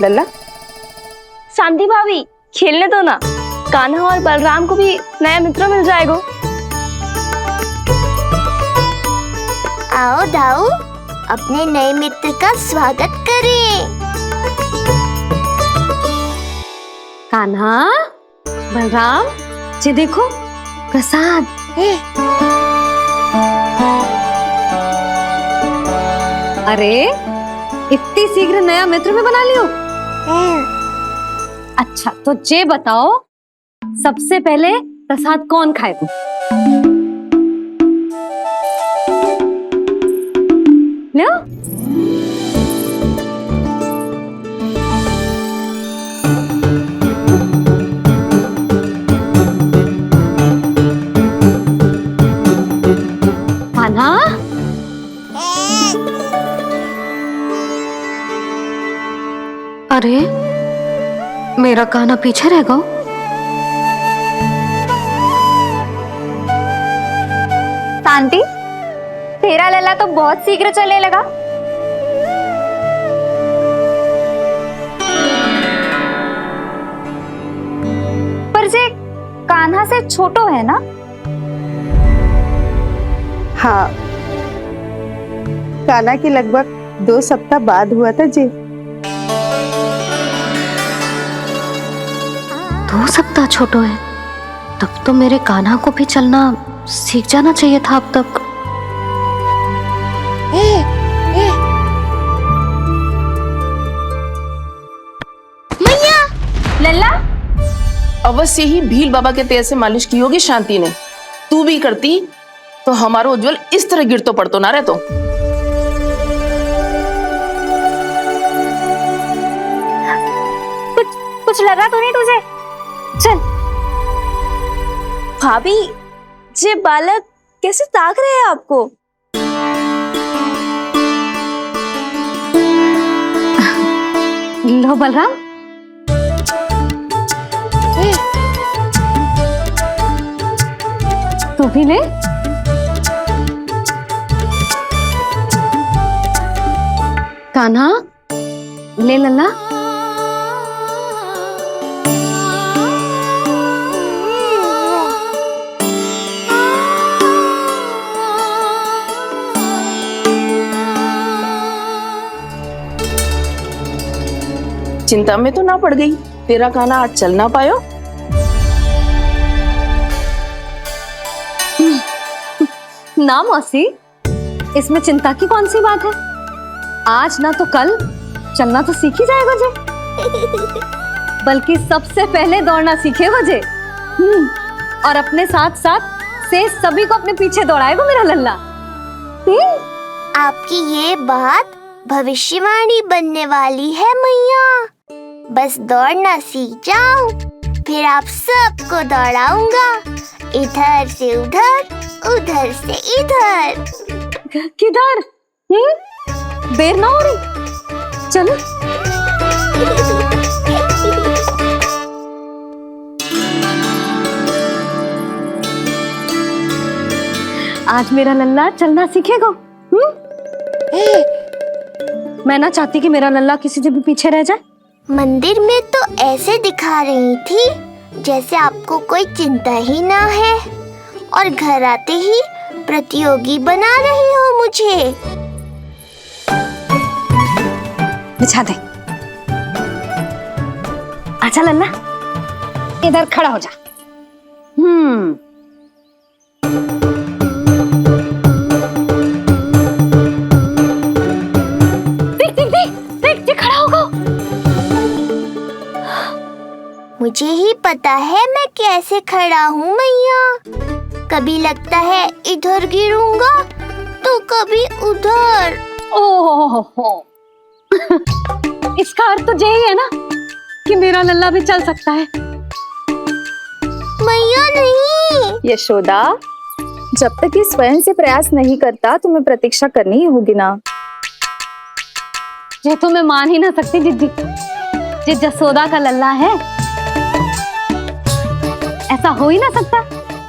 लल्ला, शांति भाभी खेलने दो ना, कान्हा और बलराम को भी नया मित्र मिल जाएगा। आओ दाऊ, अपने नए मित्र का स्वागत करें। कान्हा, बलराम, ये देखो प्रसाद। अरे इतनी शीघ्र नया मित्र भी बना लियो? अच्छा तो ये बताओ, सबसे पहले प्रसाद कौन खाएगा? लो। कान्हा, अरे मेरा कान्हा पीछे रहेगा? शांति, तेरा लल्ला तो बहुत शीघ्र चलने लगा। पर जे कान्हा से छोटो है ना? हाँ, कान्हा की लगभग 2 सप्ताह बाद हुआ था जी। 2 सप्ताह छोटो है, तब तो मेरे कान्हा को भी चलना सीख जाना चाहिए था अब तक। मैया, लल्ला, अवश्य ही भील बाबा के तेल से मालिश की होगी शांति ने। तू भी करती तो हमारा उज्जवल इस तरह गिर तो पड़तो ना रहतो। कुछ लगा तो नहीं तुझे? चल। भाभी, ये बालक कैसे ताक रहे हैं आपको? लो बलराम। तू भी ले। कान्हा, ले लल्ला। चिंता में तो ना पड़ गई, तेरा कान्हा आज चल ना पायो? ना मौसी, इसमें चिंता की कौन सी बात है? आज ना तो कल चलना तो सीख ही जाएगा जे। बल्कि सबसे पहले दौड़ना सीखेगा जे। और अपने साथ साथ से सभी को अपने पीछे दौड़ाएगा मेरा लल्ला। आपकी ये बात भविष्यवाणी बनने वाली है मैया। बस दौड़ना सीख जाओ, फिर आप सबको दौड़ाऊंगा, इधर से उधर, उधर से इधर। किधर? देर ना हो रही, चलो। आज मेरा लल्ला चलना सीखेगा। मैं ना चाहती कि मेरा लल्ला किसी से भी पीछे रह जाए। मंदिर में तो ऐसे दिखा रही थी जैसे आपको कोई चिंता ही ना है, और घर आते ही प्रतियोगी बना रही हो मुझे। बिछा दे। अच्छा लल्ला, इधर खड़ा हो जा। देख खड़ा होगा। मुझे ही पता है मैं कैसे खड़ा हूँ मैया। कभी लगता है इधर गिरूंगा तो कभी उधर। ओह इसका अर्थ तो यही है ना कि मेरा लल्ला भी चल सकता है। मैया नहीं। यशोदा, जब तक ये स्वयं से प्रयास नहीं करता तुम्हें प्रतीक्षा करनी ही होगी ना। ये तो मैं मान ही ना सकती जिद्दी, ये जसोदा का लल्ला है। ऐसा हो ही ना सकता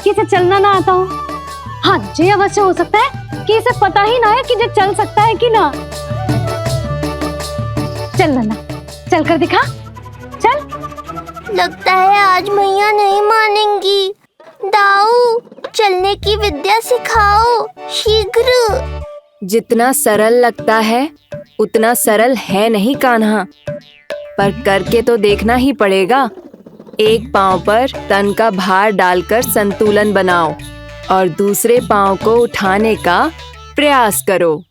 कि इसे चलना ना आता हो। हाँ, ये अवश्य हो सकता है कि इसे पता ही ना है कि ये चल सकता है कि ना। चल लल्ला, चल कर दिखा, चल। लगता है आज मैया नहीं मानेंगी। दाऊ, चलने की विद्या सिखाओ शीघ्र। जितना सरल लगता है उतना सरल है नहीं कान्हा, पर करके तो देखना ही पड़ेगा। एक पांव पर तन का भार डालकर संतुलन बनाओ और दूसरे पांव को उठाने का प्रयास करो।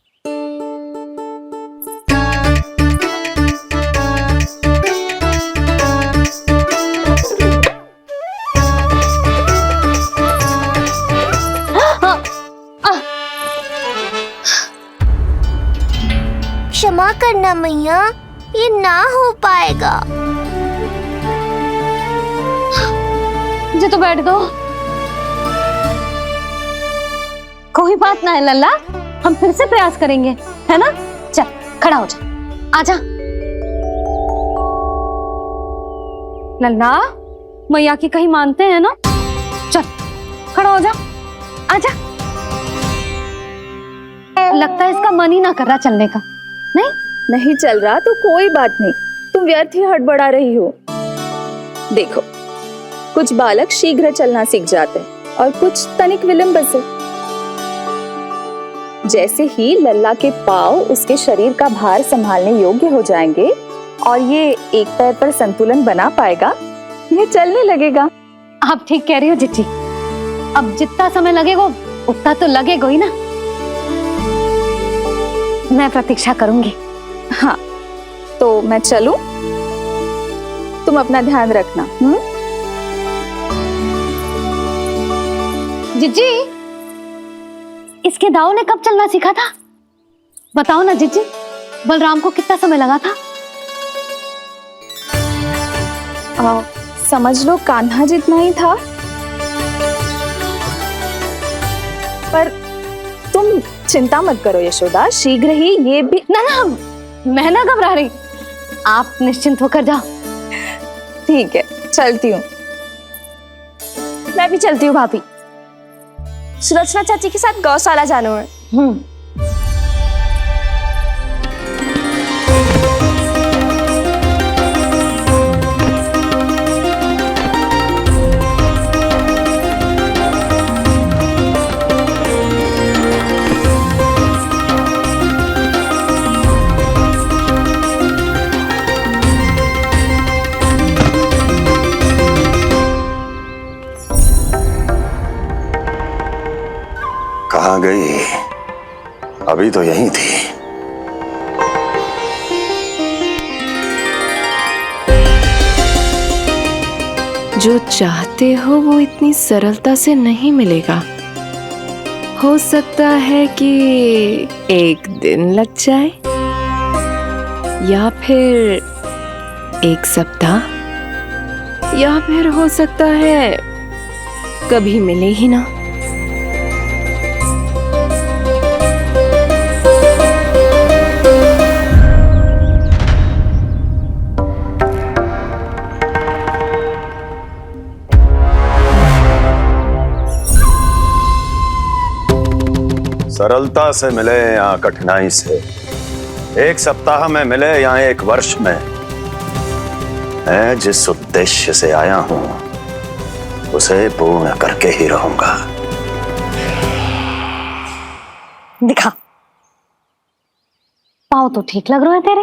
क्षमा करना मैया, ये ना हो पाएगा। मुझे तो बैठ दो। कोई बात ना है लल्ला, हम फिर से प्रयास करेंगे, है ना। चल खड़ा हो जा, आजा। लल्ला, मैया की कहीं मानते हैं ना। चल खड़ा हो जा, आजा। लगता है इसका मन ही ना कर रहा चलने का। नहीं चल रहा तो कोई बात नहीं, तुम व्यर्थ ही हड़बड़ा रही हो। देखो, कुछ बालक शीघ्र चलना सीख जाते हैं और कुछ तनिक विलंब से। जैसे ही लल्ला के पांव उसके शरीर का भार संभालने योग्य हो जाएंगे और ये एक पैर पर संतुलन बना पाएगा, ये चलने लगेगा। आप ठीक कह रही हो जिज्जी। अब जितना समय लगेगा उतना तो लगेगा ही ना। मैं प्रतीक्षा करूंगी। हाँ, तो मैं चलूं? तुम अपना ध्यान रखना। जिज्जी, इसके दाऊ ने कब चलना सीखा था? बताओ ना जिज्जी, बलराम को कितना समय लगा था? समझ लो कान्हा जितना ही था। पर तुम चिंता मत करो यशोदा, शीघ्र ही ये भी। ना, मैं ना घबरा रही, आप निश्चिंत होकर जाओ। ठीक है, चलती हूँ। मैं भी चलती हूँ भाभी। सुलोचना चाची के साथ गौशाला जाना है। कहाँ गई? अभी तो यहीं थी। जो चाहते हो वो इतनी सरलता से नहीं मिलेगा। हो सकता है कि एक दिन लग जाए या फिर एक सप्ताह, या फिर हो सकता है कभी मिले ही ना। सरलता से मिले या कठिनाई से, एक सप्ताह में मिले या एक वर्ष में, मैं जिस उद्देश्य से आया हूं उसे पूर्ण करके ही रहूंगा। दिखा, पाँव तो ठीक लग रहे हैं तेरे।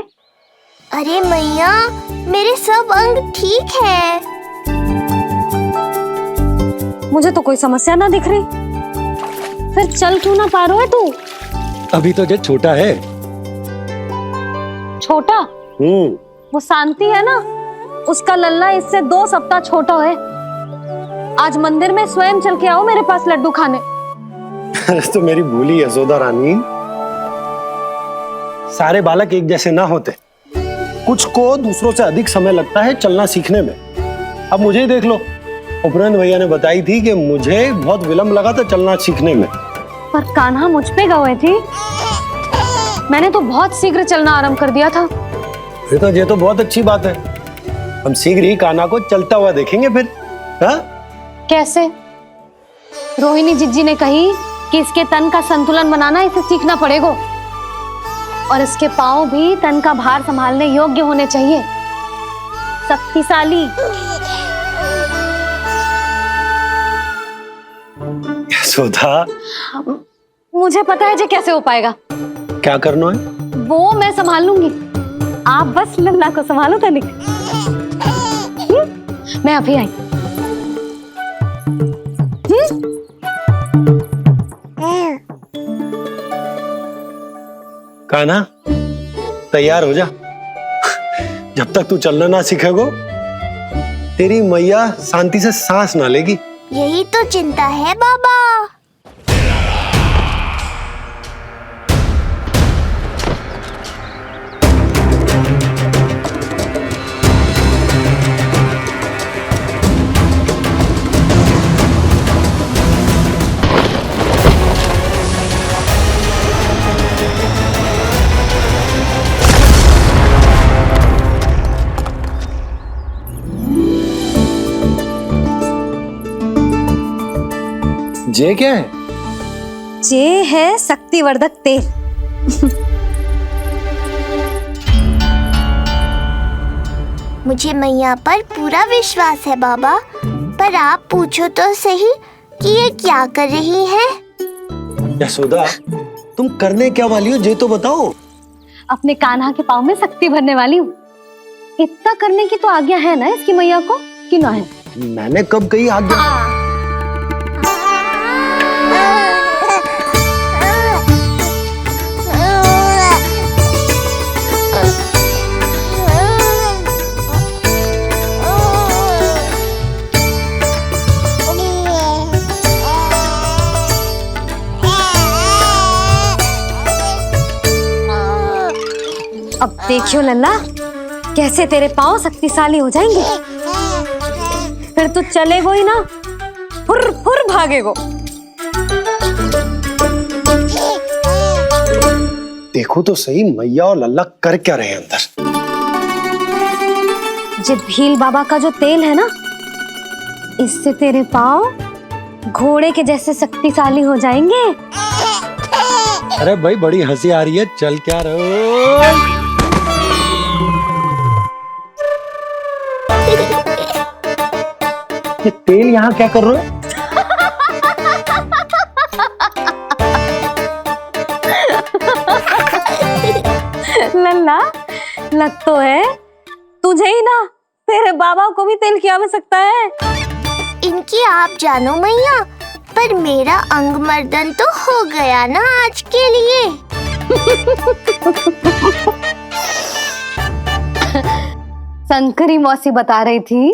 अरे मैया, मेरे सब अंग ठीक है। मुझे तो कोई समस्या ना दिख रही। फिर चल क्यों ना पा रहा है तू? अभी तो जो छोटा है। छोटा? वो शांति है ना, उसका लल्ला इससे 2 सप्ताह छोटा है। आज मंदिर में स्वयं चल के आओ मेरे पास लड्डू खाने। तो मेरी भूली यशोदा रानी, सारे बालक एक जैसे ना होते। कुछ को दूसरों से अधिक समय लगता है चलना सीखने में। अब मुझे ही देख लो, उपरांत भैया ने बताई थी कि मुझे बहुत विलंब लगा था चलना सीखने में। पर कान्हा मुझ पे गए थी, मैंने तो बहुत शीघ्र चलना आरंभ कर दिया था। फिर तो ये तो बहुत अच्छी बात है। हम शीघ्र ही कान्हा को चलता हुआ देखेंगे फिर। हाँ? कैसे? रोहिणी जिज्जी ने कही कि इसके तन का संतुलन बनाना इसे सीखना पड़ेगा, और इसके पांव भी तन का भार संभालने योग्य होने चाहिए, शक्तिशाली। यशोदा, मुझे पता है जी कैसे हो पाएगा। क्या करना है? वो मैं संभाल लूंगी, आप बस लल्ला को संभालो तनिक। मैं अभी आई। कान्हा, तैयार हो जा। जब तक तू चलना ना सीखेगो, तेरी मैया शांति से सांस ना लेगी। यही तो चिंता है बाबा। जे क्या है? जे है शक्तिवर्धक तेल। मुझे मैया पर पूरा विश्वास है बाबा, पर आप पूछो तो सही कि ये क्या कर रही है। यशोदा, तुम करने क्या वाली हो, जे तो बताओ। अपने कान्हा के पाँव में शक्ति भरने वाली हूँ। इतना करने की तो आज्ञा है ना इसकी मैया को, कि ना है? मैंने कब कही आज्ञा? अब देखियो लल्ला, कैसे तेरे पाँव शक्तिशाली हो जाएंगे। फिर तू चलेगो ही ना, फुर फुर भागेगो। देखो तो सही, मैया और लल्ला कर क्या रहे हैं अंदर। जो भील बाबा का जो तेल है ना, इससे तेरे पाँव घोड़े के जैसे शक्तिशाली हो जाएंगे। अरे भाई, बड़ी हंसी आ रही है, चल क्या रहे। ये तेल यहाँ क्या कर रहे हो? लल्ला, लग तो है तुझे ही ना, तेरे बाबा को भी तेल की आवश्यकता है। इनकी आप जानो मैया, पर मेरा अंग मर्दन तो हो गया ना आज के लिए। शंकरी मौसी बता रही थी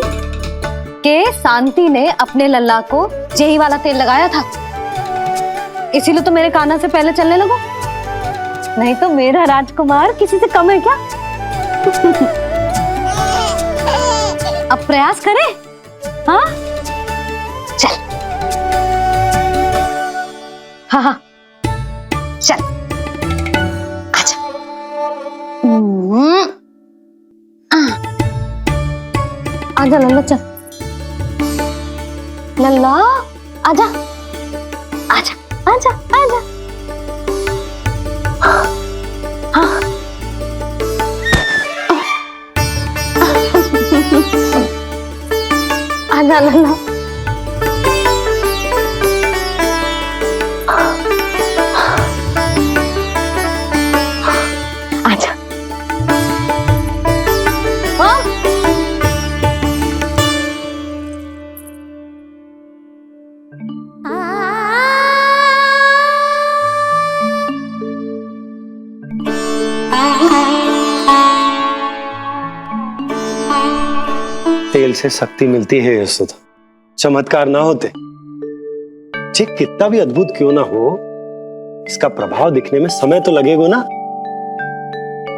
कि शांति ने अपने लल्ला को यही वाला तेल लगाया था, इसीलिए तो मेरे कान्हा से पहले चलने लगो। नहीं तो मेरा राजकुमार किसी से कम है क्या? अब प्रयास करें? हाँ, चल। हाँ हाँ, चल, आजा। आजा लल्ला, चल लल्ला, आजा आजा आजा आजा। हाँ। ना ना ना। आजा। हाँ? तेल से शक्ति मिलती है यशोदा, चमत्कार ना होते जी कितना भी अद्भुत क्यों ना हो, इसका प्रभाव दिखने में समय तो लगेगा ना।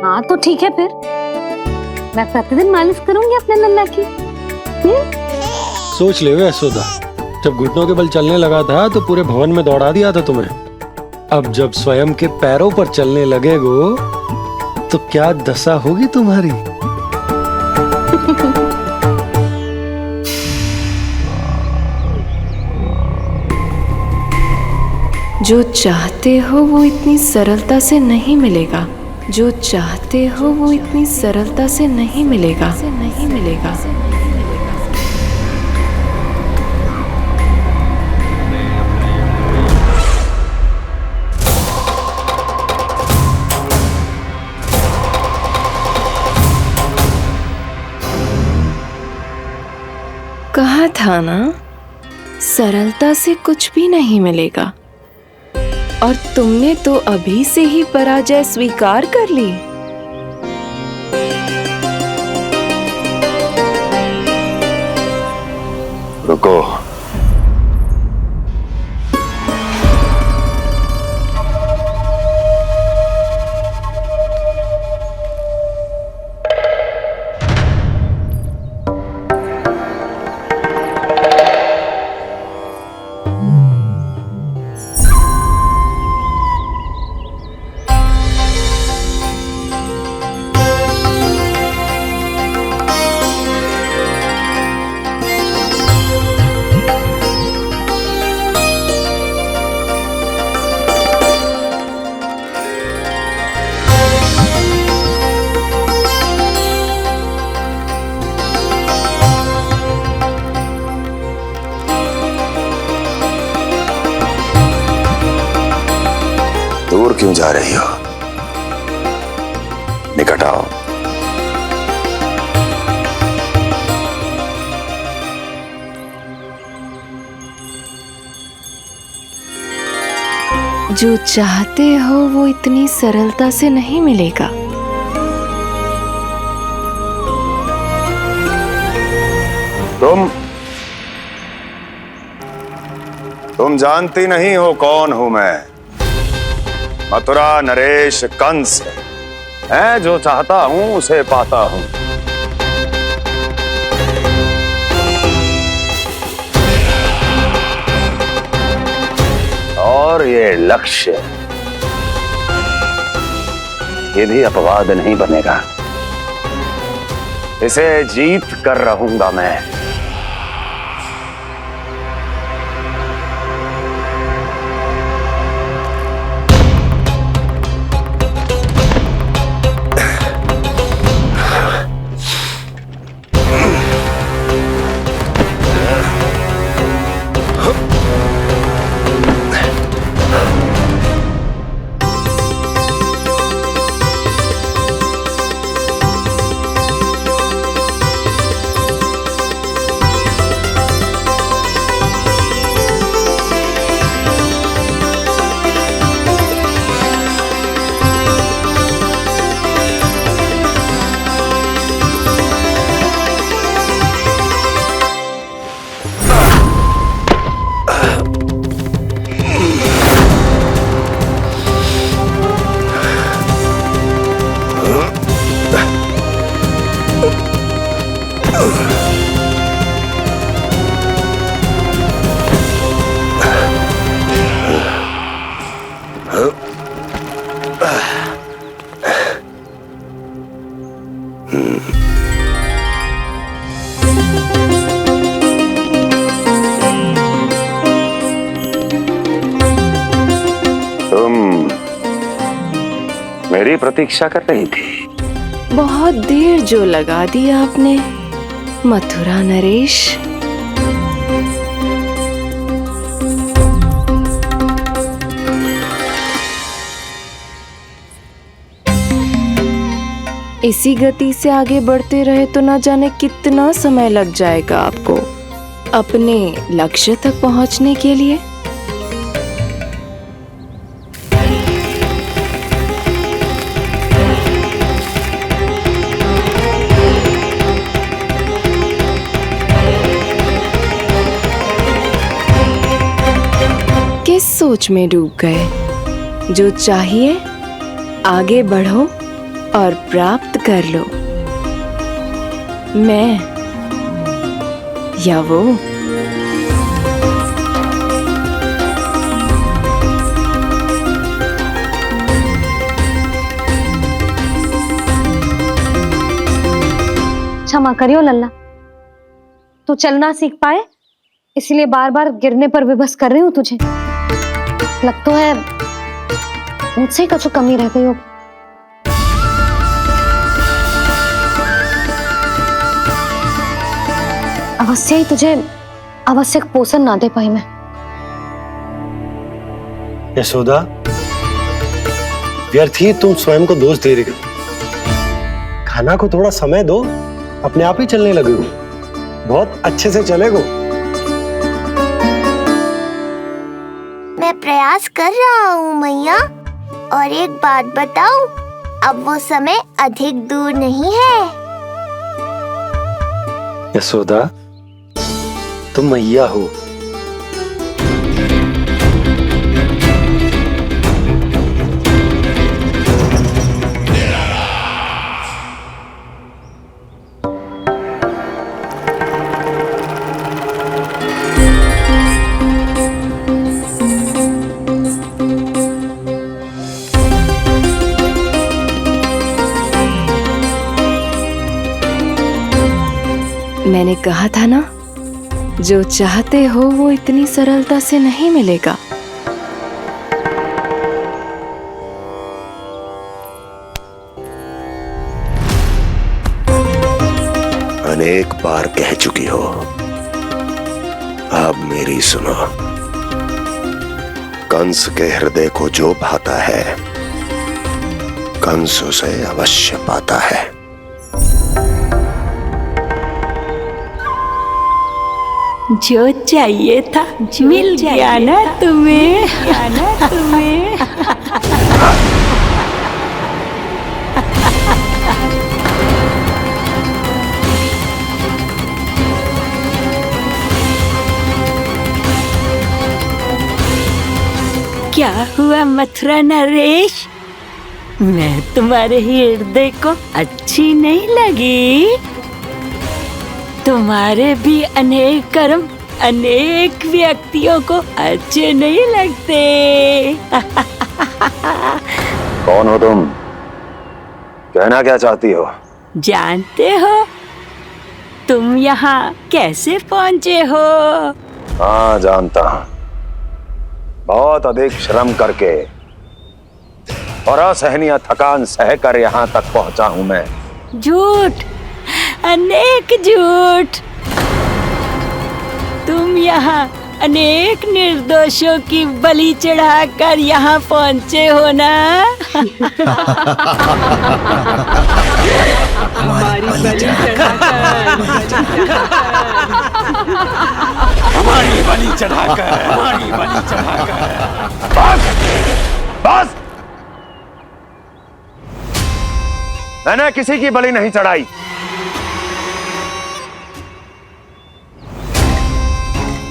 हाँ तो ठीक है फिर, मैं प्रतिदिन मालिश करूंगी अपने नन्ना की। सोच ले यशोदा, जब घुटनों के बल चलने लगा था तो पूरे भवन में दौड़ा दिया था तुम्हें। अब जब स्वयं के पैरों पर चलने लगेगो तो क्या दशा होगी तुम्हारी। जो चाहते हो वो इतनी सरलता से नहीं मिलेगा, जो चाहते हो वो इतनी सरलता से नहीं मिलेगा, नहीं मिलेगा। कहा था ना, सरलता से कुछ भी नहीं मिलेगा। और तुमने तो अभी से ही पराजय स्वीकार कर ली। रुको, दूर क्यों जा रही हो? निकट आओ। जो चाहते हो वो इतनी सरलता से नहीं मिलेगा। तुम जानती नहीं हो कौन हूं मैं। मथुरा नरेश कंस है, जो चाहता हूं उसे पाता हूं। और ये लक्ष्य, ये भी अपवाद नहीं बनेगा। इसे जीत कर रहूंगा मैं। मेरी प्रतीक्षा कर रही थी। बहुत देर जो लगा दी आपने मथुरा नरेश। इसी गति से आगे बढ़ते रहे तो ना जाने कितना समय लग जाएगा आपको अपने लक्ष्य तक पहुंचने के लिए। किस सोच में डूब गए? जो चाहिए आगे बढ़ो और प्राप्त कर लो। मैं या वो? क्षमा करियो लल्ला, तू चलना सीख पाए इसलिए बार बार गिरने पर विवश कर रही हूँ तुझे। लगता है मुझसे ही कुछ कमी रह गई हो। अवश्य ही तुझे आवश्यक पोषण ना दे पाई मैं। यशोदा, व्यर्थ ही तुम स्वयं को दोष दे रही हो। खाना को थोड़ा समय दो, अपने आप ही चलने लगे हो। बहुत अच्छे से चलेगो। मैं प्रयास कर रहा हूँ मैया। और एक बात बताऊं, अब वो समय अधिक दूर नहीं है। यशोदा, तुम मैया हो। मैंने कहा था ना, जो चाहते हो वो इतनी सरलता से नहीं मिलेगा। अनेक बार कह चुकी हो, अब मेरी सुनो। कंस के हृदय को जो भाता है, कंस उसे अवश्य पाता है। जो चाहिए था मिल गया ना तुम्हें। क्या हुआ मथुरा नरेश? मैं तुम्हारे हृदय को अच्छी नहीं लगी? तुम्हारे भी अनेक कर्म अनेक व्यक्तियों को अच्छे नहीं लगते। कौन हो तुम? कहना क्या चाहती हो? जानते हो तुम यहाँ कैसे पहुँचे हो? हाँ, जानता हूँ। बहुत अधिक श्रम करके और असहनीय थकान सहकर यहाँ तक पहुँचा हूँ मैं। झूठ, अनेक झूठ। तुम यहाँ अनेक निर्दोषों की बलि चढ़ाकर यहाँ पहुँचे हो ना? हमारी बलि चढ़ाकर, हमारी बलि चढ़ाकर। बस, बस। मैंने किसी की बलि नहीं चढ़ाई।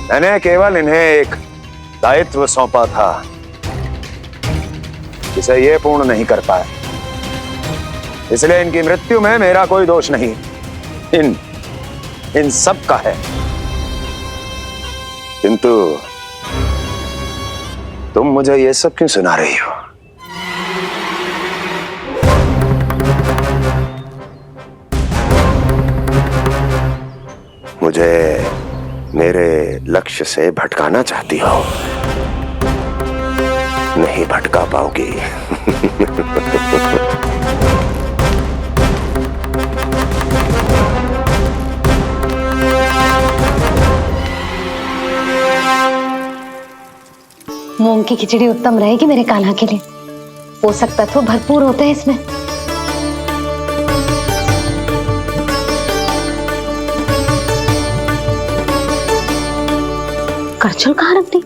मैंने केवल इन्हें एक दायित्व सौंपा था, जिसे ये पूर्ण नहीं कर पाए। इसलिए इनकी मृत्यु में मेरा कोई दोष नहीं, इन सब का है। किंतु तुम मुझे ये सब क्यों सुना रही हो? मुझे मेरे लक्ष्य से भटकाना चाहती हो? नहीं भटका पाओगी। मूंग की खिचड़ी उत्तम रहेगी मेरे कान्हा के लिए। पोषक तत्व भरपूर होते हैं इसमें। करछुल कहाँ रख दी?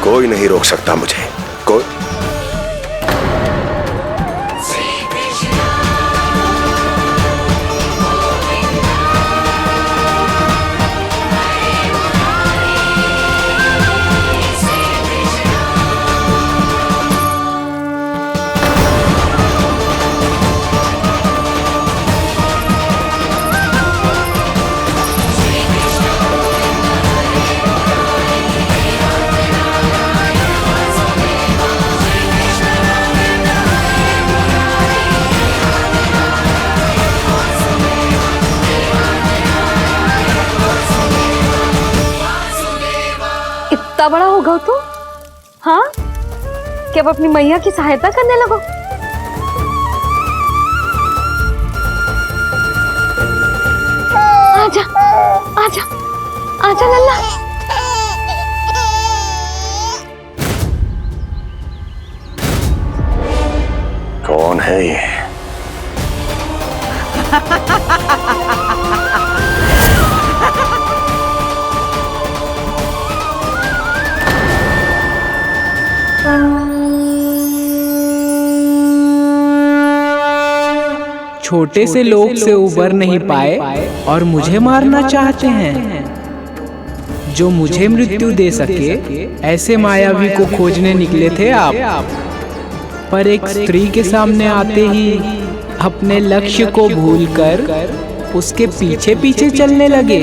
कोई नहीं रोक सकता मुझे, कोई। इतना बड़ा हो गया तू? हाँ, कि अब अपनी मैया की सहायता करने लगो? आजा, आजा, आजा लल्ला। कौन है ये? छोटे से लोग से उबर नहीं पाए और मुझे मारना चाहते हैं। जो मुझे मृत्यु दे सके ऐसे मायावी को खोजने निकले थे आप, पर एक स्त्री के सामने आते ही अपने लक्ष्य को भूलकर उसके पीछे पीछे चलने लगे।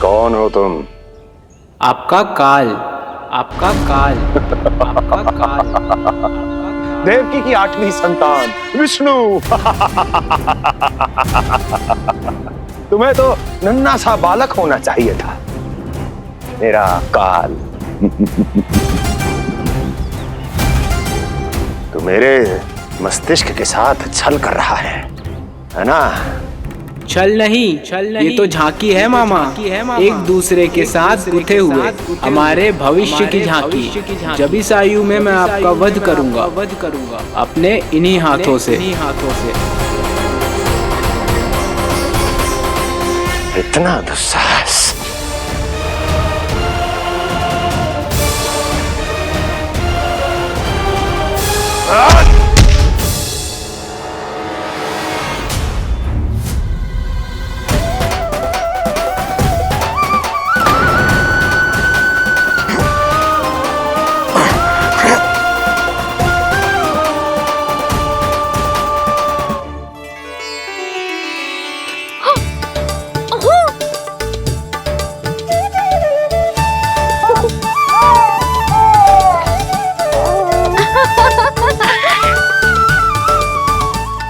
कौन हो तुम? आपका काल, आपका काल, आपका काल। देवकी की 8वीं संतान विष्णु। तुम्हें तो नन्हा सा बालक होना चाहिए था, मेरा काल। तो मेरे मस्तिष्क के साथ छल कर रहा है ना? छल नहीं, ये तो झांकी है मामा। एक दूसरे के साथ गुथे हुए हमारे भविष्य की झांकी। जब इस आयु में मैं आपका वध करूंगा अपने इन्हीं हाथों से। इतना दुस्साहस!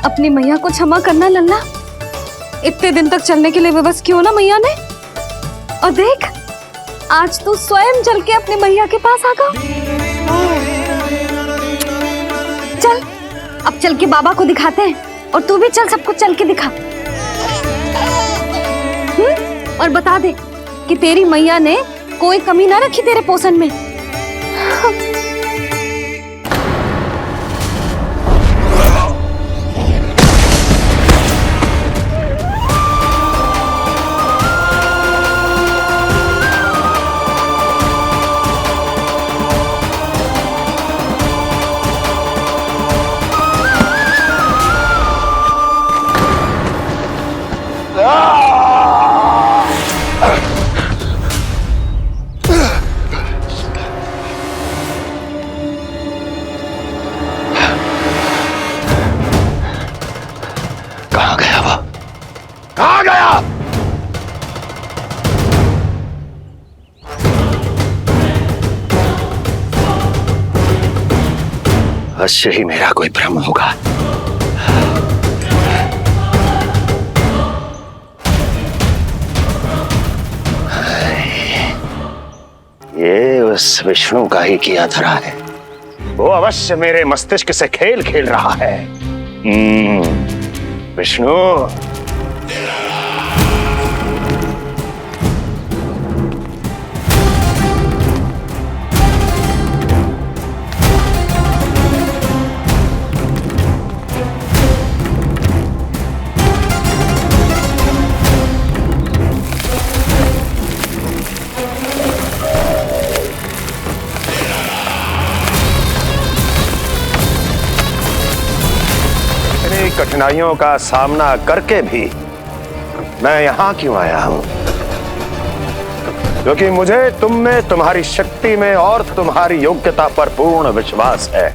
अपनी मैया को क्षमा करना लल्ला। इतने दिन तक चलने के लिए विवश क्यों ना मैया ने। और देख, आज तू स्वयं चल के अपनी मैया के पास आ गया। चल, अब चल के बाबा को दिखाते हैं। और तू भी चल, सबको चल के दिखा। और बता दे कि तेरी मैया ने कोई कमी ना रखी तेरे पोषण में। अवश्य ही मेरा कोई भ्रम होगा। ये उस विष्णु का ही किया धरा है। वो अवश्य मेरे मस्तिष्क से खेल खेल रहा है। विष्णु, कठिनाइयों का सामना करके भी मैं यहां क्यों आया हूं? क्योंकि मुझे तुम में, तुम्हारी शक्ति में और तुम्हारी योग्यता पर पूर्ण विश्वास है।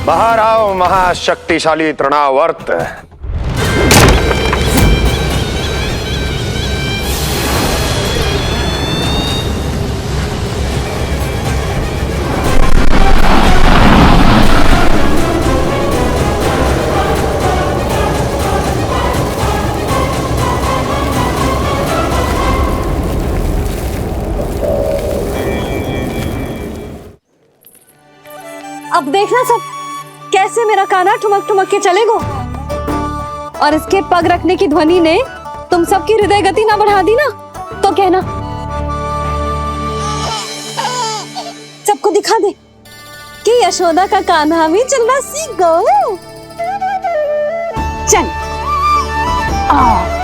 बाहर आओ महाशक्तिशाली तृणावर्त। अब देखना सब कैसे मेरा कान्हा ठुमक ठुमक के चलेगा, और इसके पग रखने की ध्वनि ने तुम सबकी हृदय गति ना बढ़ा दी ना, तो कहना। सबको दिखा दे कि यशोदा का कान्हा भी चलना सीख गो। चल आ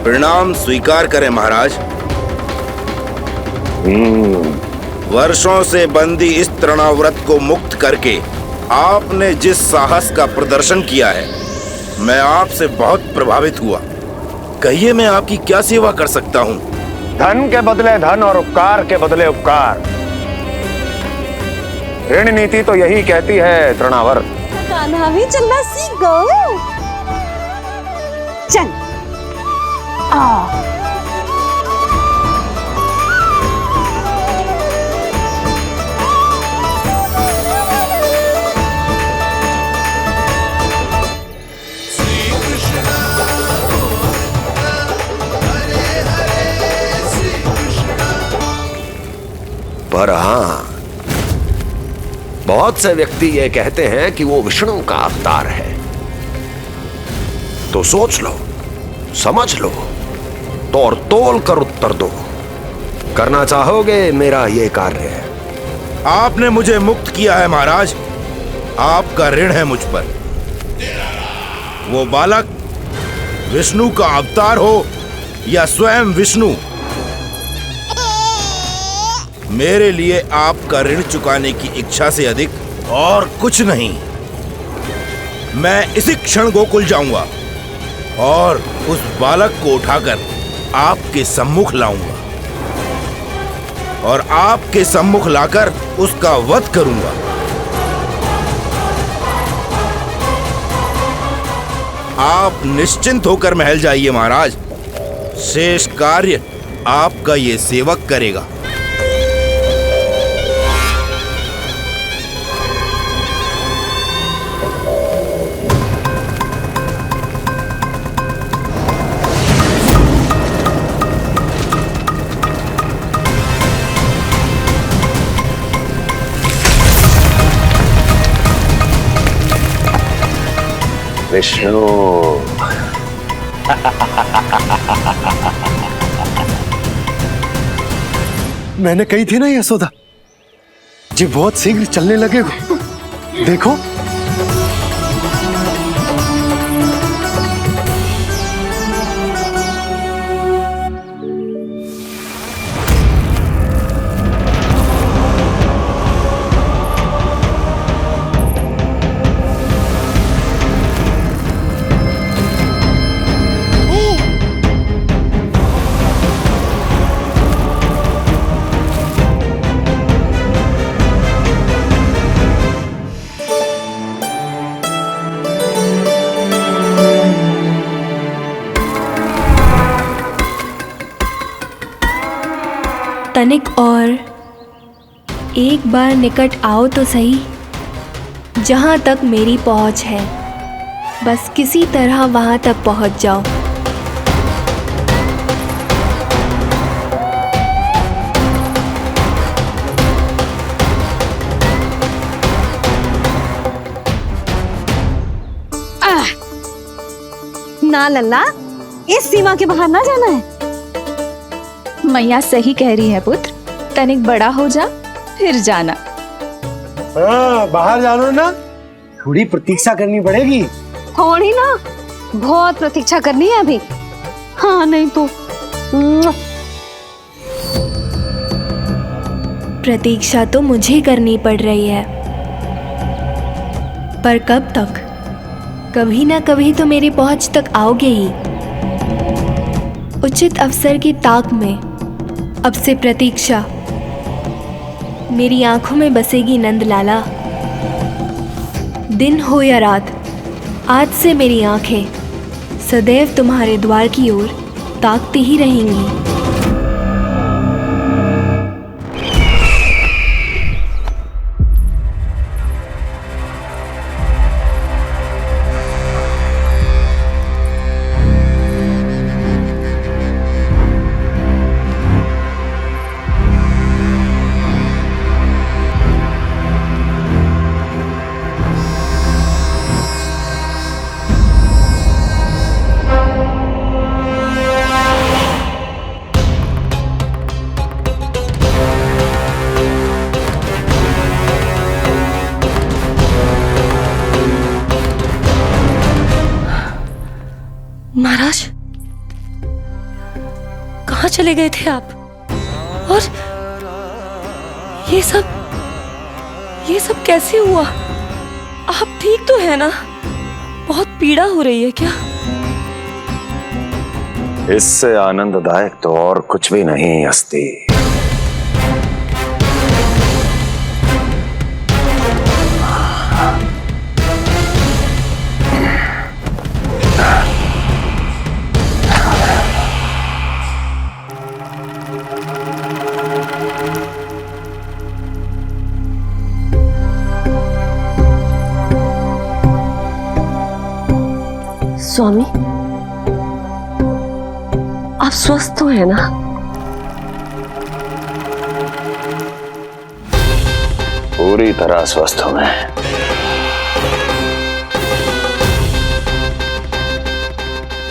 प्रणाम स्वीकार करें महाराज। वर्षों से बंदी इस तृणाव्रत को मुक्त करके आपने जिस साहस का प्रदर्शन किया है, मैं आपसे बहुत प्रभावित हुआ। कहिए मैं आपकी क्या सेवा कर सकता हूँ? धन के बदले धन और उपकार के बदले उपकार, ऋण नीति तो यही कहती है तृणावर्त। कान्हा भी चलना सीख गो। चल आ पर हाँ, बहुत से व्यक्ति ये कहते हैं कि वो विष्णु का अवतार है। तो सोच लो, समझ लो, तोड़ तोल कर उत्तर दो। करना चाहोगे मेरा ये कार्य? आपने मुझे मुक्त किया है महाराज, आपका ऋण है मुझ पर। वो बालक विष्णु का अवतार हो या स्वयं विष्णु, मेरे लिए आपका ऋण चुकाने की इच्छा से अधिक और कुछ नहीं। मैं इसी क्षण गोकुल जाऊंगा और उस बालक को उठाकर आपके सम्मुख लाऊंगा और आपके सम्मुख लाकर उसका वध करूंगा। आप निश्चिंत होकर महल जाइए महाराज, शेष कार्य आपका ये सेवक करेगा। विष्णु। मैंने कही थी ना यशोदा जी, बहुत शीघ्र चलने लगे हो। देखो तनिक और एक बार निकट आओ तो सही, जहाँ तक मेरी पहुँच है, बस किसी तरह वहाँ तक पहुँच जाओ। ना लल्ला, इस सीमा के बाहर ना जाना है। मैया सही कह रही है पुत्र, तनिक बड़ा हो जा फिर जाना। हाँ, बाहर जानो ना, थोड़ी प्रतीक्षा करनी पड़ेगी। थोड़ी ना, बहुत प्रतीक्षा करनी है अभी। हाँ नहीं तो। प्रतीक्षा तो मुझे करनी पड़ रही है, पर कब तक? कभी ना कभी तो मेरी पहुंच तक आओगे ही। उचित अवसर की ताक में अब से प्रतीक्षा मेरी आंखों में बसेगी नंदलाला। दिन हो या रात, आज से मेरी आंखें सदैव तुम्हारे द्वार की ओर ताकती ही रहेंगी। महाराज, कहाँ चले गए थे आप? और ये सब कैसे हुआ? आप ठीक तो है ना? बहुत पीड़ा हो रही है क्या? इससे आनंददायक तो और कुछ भी नहीं अस्ति। स्वामी, आप स्वस्थ तो है ना? पूरी तरह स्वस्थ हूं मैं।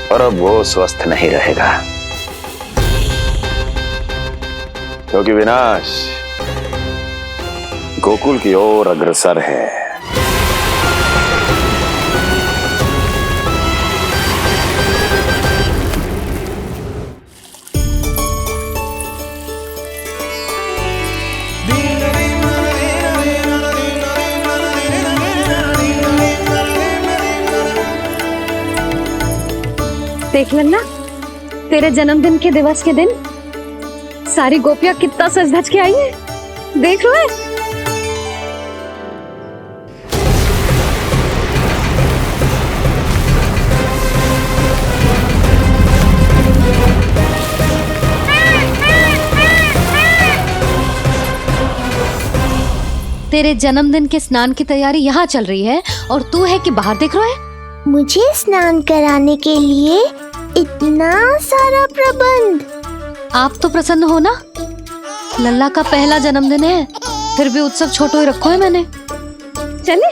और अब वो स्वस्थ नहीं रहेगा, क्योंकि विनाश गोकुल की ओर अग्रसर है। देख लन्ना, तेरे जन्मदिन के दिवस के दिन सारी गोपियां कितना सज धज के आई हैं। देख लो है। तेरे जन्मदिन के स्नान की तैयारी यहाँ चल रही है और तू है कि बाहर देख रहा है। मुझे स्नान कराने के लिए इतना सारा प्रबंध। आप तो प्रसन्न हो ना? लल्ला का पहला जन्मदिन है, फिर भी उत्सव छोटो ही रखो है मैंने। चले।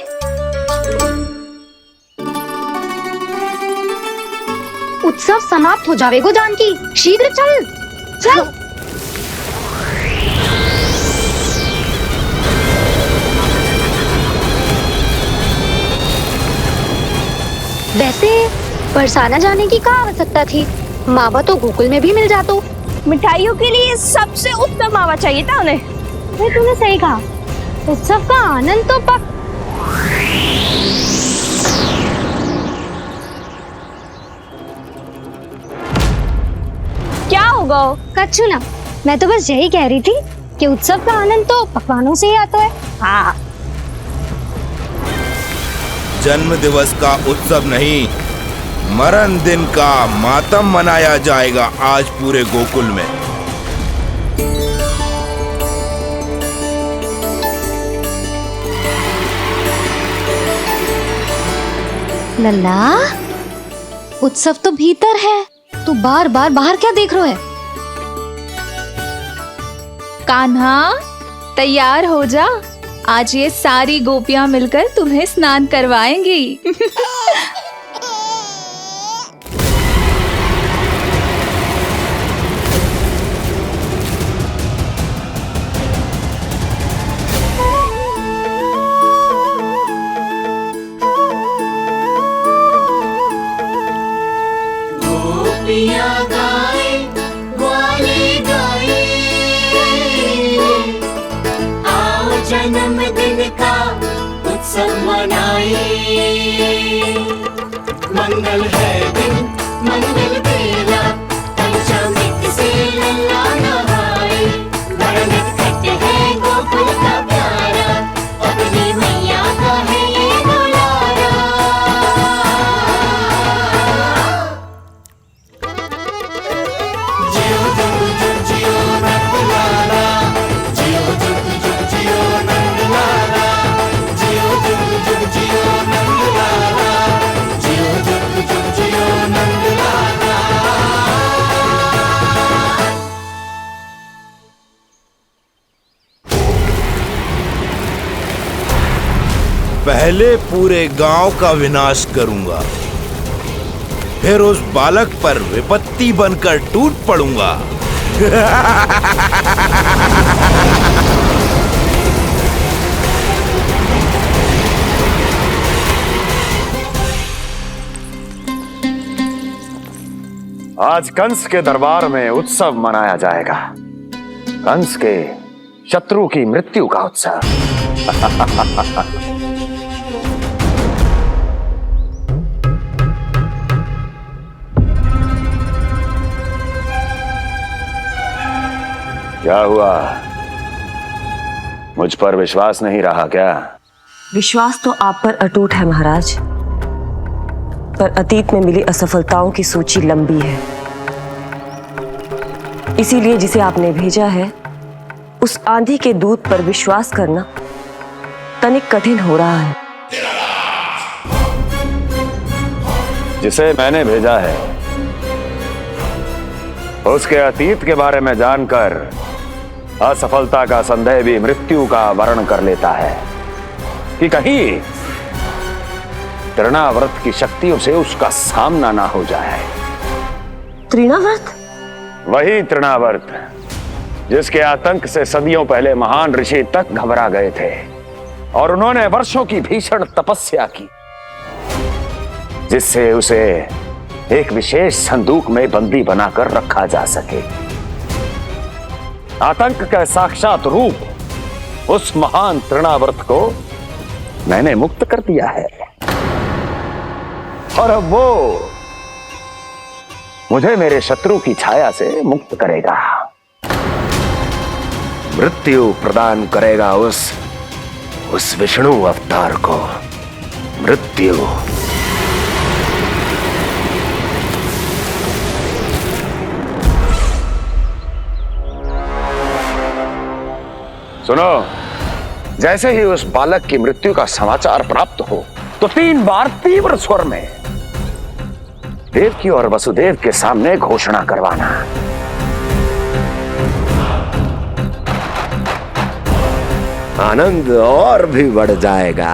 उत्सव समाप्त हो जाएगा जानकी। शीघ्र चल चल। वैसे बरसाना जाने की क्या आवश्यकता थी? मावा तो गोकुल में भी मिल जातो। मिठाइयों के लिए सबसे उत्तम मावा चाहिए था उन्हें। तूने सही कहा, उत्सव का आनंद तो पक। क्या होगा? कच्छू ना, मैं तो बस यही कह रही थी कि उत्सव का आनंद तो पकवानों से ही आता है। हाँ। जन्म दिवस का उत्सव नहीं, मरण दिन का मातम मनाया जाएगा आज पूरे गोकुल में। लल्ला, उत्सव तो भीतर है, तू बार बार बाहर क्या देख रहा है? कान्हा, तैयार हो जा, आज ये सारी गोपियां मिलकर तुम्हें स्नान करवाएंगी। गोपियाँ गाए, ग्वाले गाए, आओ जन्मदिन का उत्सव मनाए। मंगल है दिन, मंगल बेला, पंचामृत से लल्ला नहाए। बड़ा नटखट है गोकुल का प्यारा, अपनी मैया का है ये दुलारा। जियो जुग जुग जियो नंदलाला, जियो जुग जुग जियो नंदलाला, जियो जुग जुग जियो नंदलाला, जियो जुग जुग जियो नंदलाला। पहले पूरे गांव का विनाश करूंगा, फिर उस बालक पर विपत्ति बनकर टूट पड़ूंगा। आज कंस के दरबार में उत्सव मनाया जाएगा, कंस के शत्रु की मृत्यु का उत्सव। क्या हुआ, मुझ पर विश्वास नहीं रहा क्या? विश्वास तो आप पर अटूट है महाराज, पर अतीत में मिली असफलताओं की सूची लंबी है। इसीलिए जिसे आपने भेजा है उस आंधी के दूत पर विश्वास करना तनिक कठिन हो रहा है। जिसे मैंने भेजा है उसके अतीत के बारे में जानकर असफलता का संदेह भी मृत्यु का वर्ण कर लेता है कि कहीं तृणाव्रत की शक्तियों से उसका सामना ना हो जाए। तृणाव्रत? वही तृणाव्रत जिसके आतंक से सदियों पहले महान ऋषि तक घबरा गए थे और उन्होंने वर्षों की भीषण तपस्या की, जिससे उसे एक विशेष संदूक में बंदी बनाकर रखा जा सके। आतंक का साक्षात रूप उस महान तृणाव्रत को मैंने मुक्त कर दिया है और अब वो मुझे मेरे शत्रु की छाया से मुक्त करेगा, मृत्यु प्रदान करेगा उस विष्णु अवतार को मृत्यु। सुनो, जैसे ही उस बालक की मृत्यु का समाचार प्राप्त हो तो 3 बार तीव्र स्वर में देवकी और वसुदेव के सामने घोषणा करवाना। आनंद और भी बढ़ जाएगा।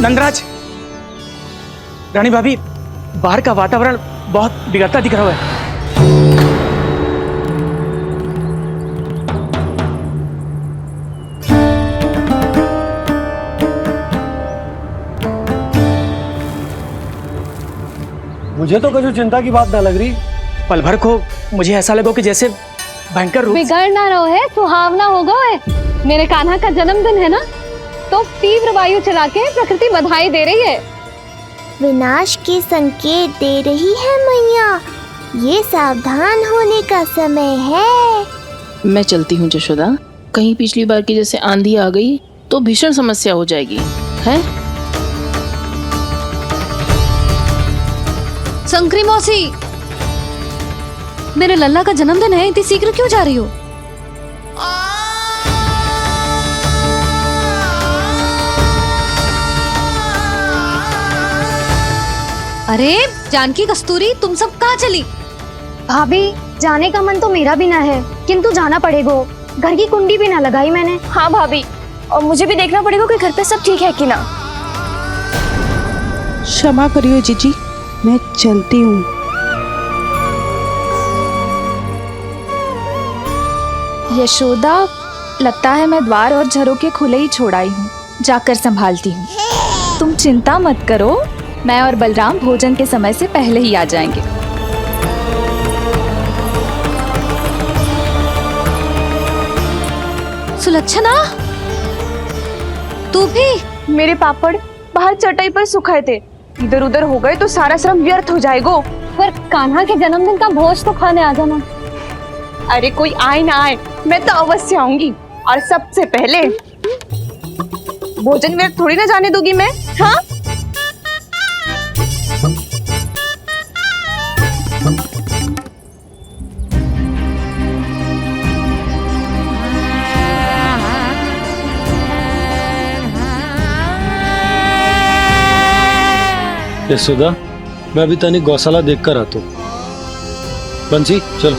नंदराज, रानी भाभी, बाहर का वातावरण बहुत बिगड़ता दिख रहा है। मुझे तो कुछ चिंता की बात ना लग रही। पल भर को मुझे ऐसा लगो कि जैसे भयंकर रूप। बिगड़ ना रहो है, सुहावना होगा है। मेरे कान्हा का जन्मदिन है ना, तो तीव्र वायु चला के प्रकृति बधाई दे रही है। विनाश के संकेत दे रही है मैया। ये सावधान होने का समय है। मैं चलती हूँ जशोदा, कहीं पिछली बार की जैसे आंधी आ गई तो भीषण समस्या हो जाएगी, है? शंकरी मौसी, मेरे लल्ला का जन्मदिन है, इतनी शीघ्र क्यों जा रही हो? अरे जानकी, कस्तूरी, तुम सब कहाँ चली? भाभी, जाने का मन तो मेरा भी ना है, किंतु जाना पड़ेगा। घर की कुंडी भी ना लगाई मैंने। हाँ भाभी, और मुझे भी देखना पड़ेगा कि घर पे सब ठीक है कि ना। क्षमा करियो जीजी, मैं चलती हूँ। यशोदा, लगता है मैं द्वार और झरोके खुले ही छोड़ आई हूँ, जाकर संभालती हूँ। तुम चिंता मत करो, मैं और बलराम भोजन के समय से पहले ही आ जाएंगे। सुलक्षणा, तू भी? मेरे पापड़ बाहर चटाई पर सुखाए थे, इधर उधर हो गए तो सारा श्रम व्यर्थ हो जाएगा। पर कान्हा के जन्मदिन का भोज तो खाने आ जाना। अरे कोई आए ना आए, मैं तो अवश्य आऊंगी, और सबसे पहले भोजन व्यर्थ थोड़ी ना जाने दूंगी मैं। हाँ, यशोदा, मैं अभी तनिक गौशाला देख कर आता हूँ। बंसी, चलो।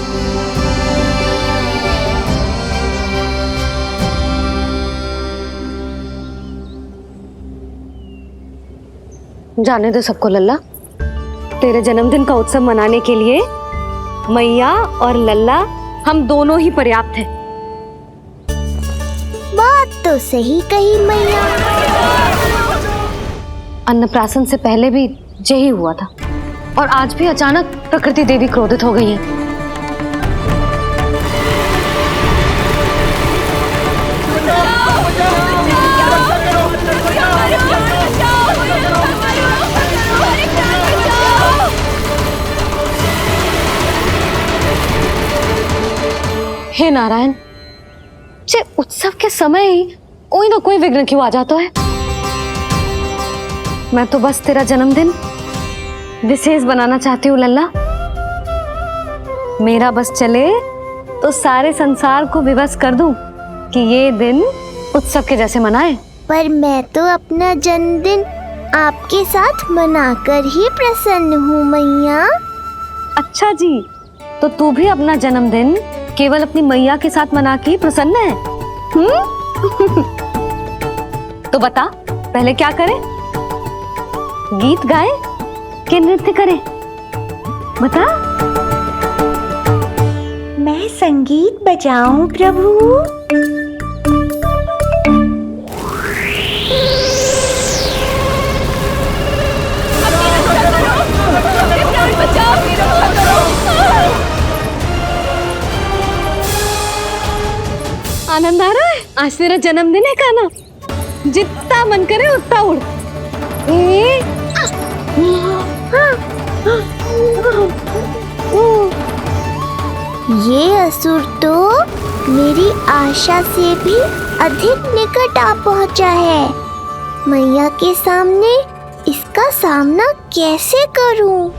जाने दो सबको लल्ला, तेरे जन्मदिन का उत्सव मनाने के लिए मैया और लल्ला हम दोनों ही पर्याप्त हैं। बात तो सही कही मैया। अन्नप्राशन से पहले भी यही हुआ था, और आज भी अचानक प्रकृति देवी क्रोधित हो गई है। हे नारायण, जे उत्सव के समय ही कोई ना कोई विघ्न क्यों आ जाता है? मैं तो बस तेरा जन्मदिन विशेष बनाना चाहती हूँ लल्ला। मेरा बस चले तो सारे संसार को विवश कर दूं कि ये दिन उत्सव के जैसे मनाए। पर मैं तो अपना जन्मदिन आपके साथ मनाकर ही प्रसन्न हूँ मैया। अच्छा जी, तो तू भी अपना जन्मदिन केवल अपनी मैया के साथ मना के प्रसन्न है? तो बता, पहले क्या करें? गीत गाए कि नृत्य करें? बता। मैं संगीत बजाऊं प्रभु? आनंद आ रहा है? आज तेरा जन्मदिन है कान्हा, जितना मन करे उतना उड़। ये असुर तो मेरी आशा से भी अधिक निकट आ पहुंचा है। मैया के सामने इसका सामना कैसे करूं?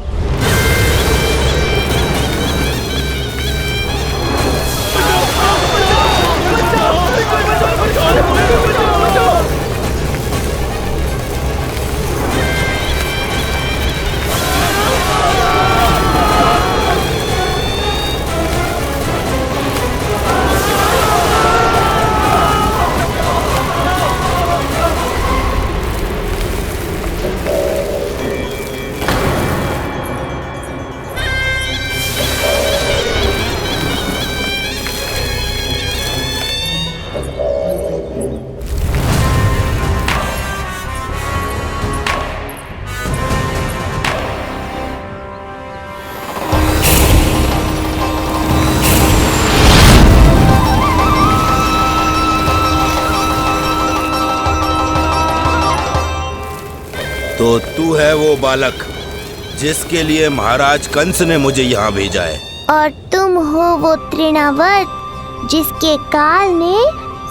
तो तू है वो बालक जिसके लिए महाराज कंस ने मुझे यहाँ भेजा है। और तुम हो वो तृणावर्त जिसके काल ने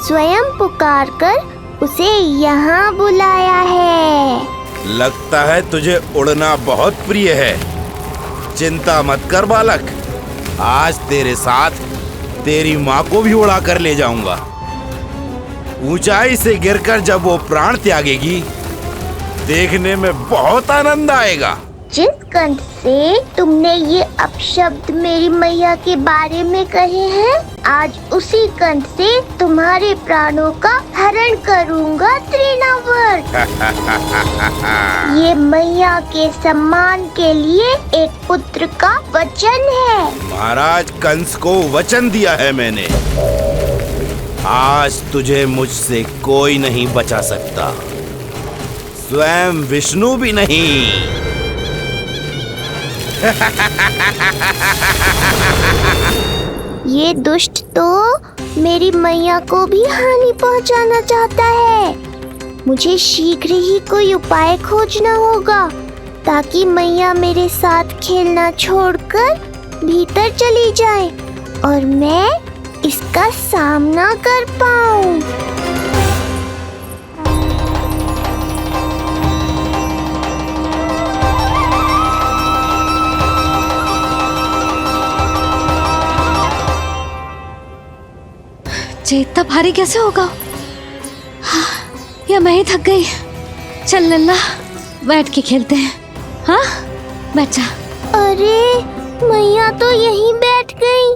स्वयं पुकार कर उसे यहाँ बुलाया है। लगता है तुझे उड़ना बहुत प्रिय है। चिंता मत कर बालक, आज तेरे साथ तेरी माँ को भी उड़ा कर ले जाऊंगा। ऊंचाई से गिरकर जब वो प्राण त्यागेगी, देखने में बहुत आनंद आएगा। जिस कंठ से तुमने ये अपशब्द मेरी मैया के बारे में कहे हैं, आज उसी कंठ से तुम्हारे प्राणों का हरण करूंगा तृणावर्त। ये मैया के सम्मान के लिए एक पुत्र का वचन है। महाराज कंस को वचन दिया है मैंने। आज तुझे मुझसे कोई नहीं बचा सकता, स्वयं विष्णु भी नहीं। ये दुष्ट तो मेरी मैया को भी हानि पहुंचाना चाहता है। मुझे शीघ्र ही कोई उपाय खोजना होगा ताकि मैया मेरे साथ खेलना छोड़कर भीतर चली जाए और मैं इसका सामना कर पाऊं। ये इतना भारी कैसे होगा? या मैं ही थक गई? चल लल्ला, बैठ के खेलते हैं। हाँ, बैठ जा। अरे मैया तो यहीं बैठ गई,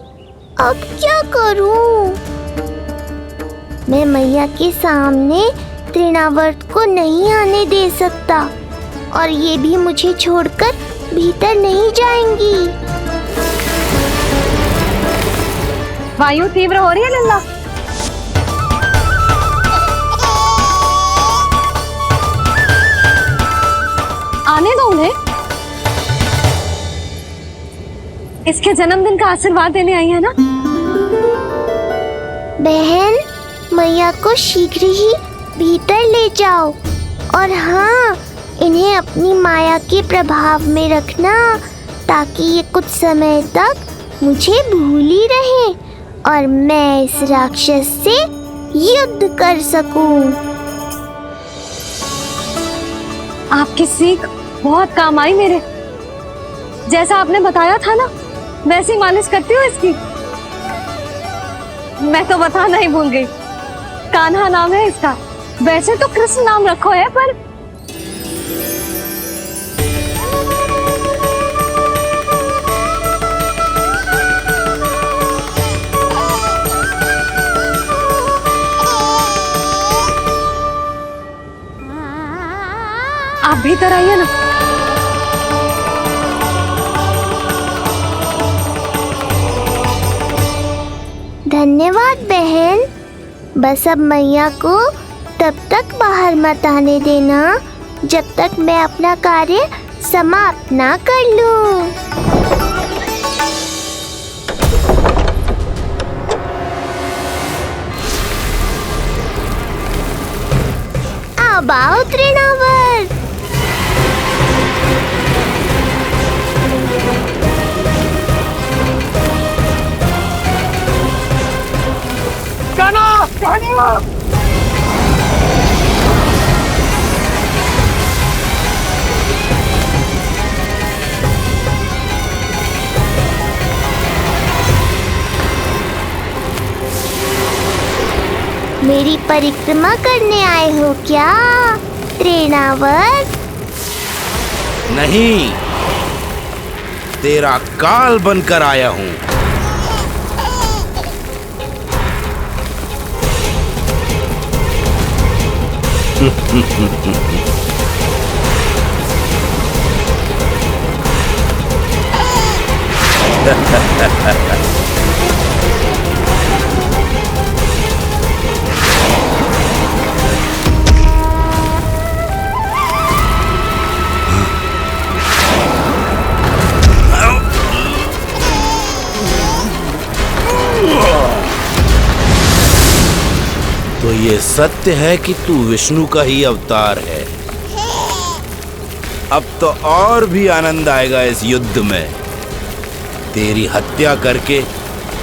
अब क्या करूं? मैं मैया के सामने तृणावर्त को नहीं आने दे सकता और ये भी मुझे छोड़कर भीतर नहीं जाएंगी। वायु तीव्र हो रही है लल्ला। आने दो उन्हें। इसके जन्मदिन का आशीर्वाद देने आई है ना? बहन, मैया को शीघ्र ही भीतर ले जाओ और हाँ, इन्हें अपनी माया के प्रभाव में रखना ताकि ये कुछ समय तक मुझे भूली रहे और मैं इस राक्षस से युद्ध कर सकूं। आपकी सीख बहुत काम आई मेरे। जैसा आपने बताया था ना, वैसी मालिश करती हूँ इसकी। मैं तो बताना ही भूल गई, कान्हा नाम है इसका। वैसे तो कृष्ण नाम रखो है, पर आप भीतर आइए ना। धन्यवाद बहन। बस अब मैया को तब तक बाहर मत आने देना जब तक मैं अपना कार्य समाप्त ना कर लूं। अब आओ तृणावर्त। मेरी परिक्रमा करने आए हो क्या तृणावर्त? नहीं, तेरा काल बनकर आया हूँ। तो ये सत्य है कि तू विष्णु का ही अवतार है। अब तो और भी आनंद आएगा इस युद्ध में। तेरी हत्या करके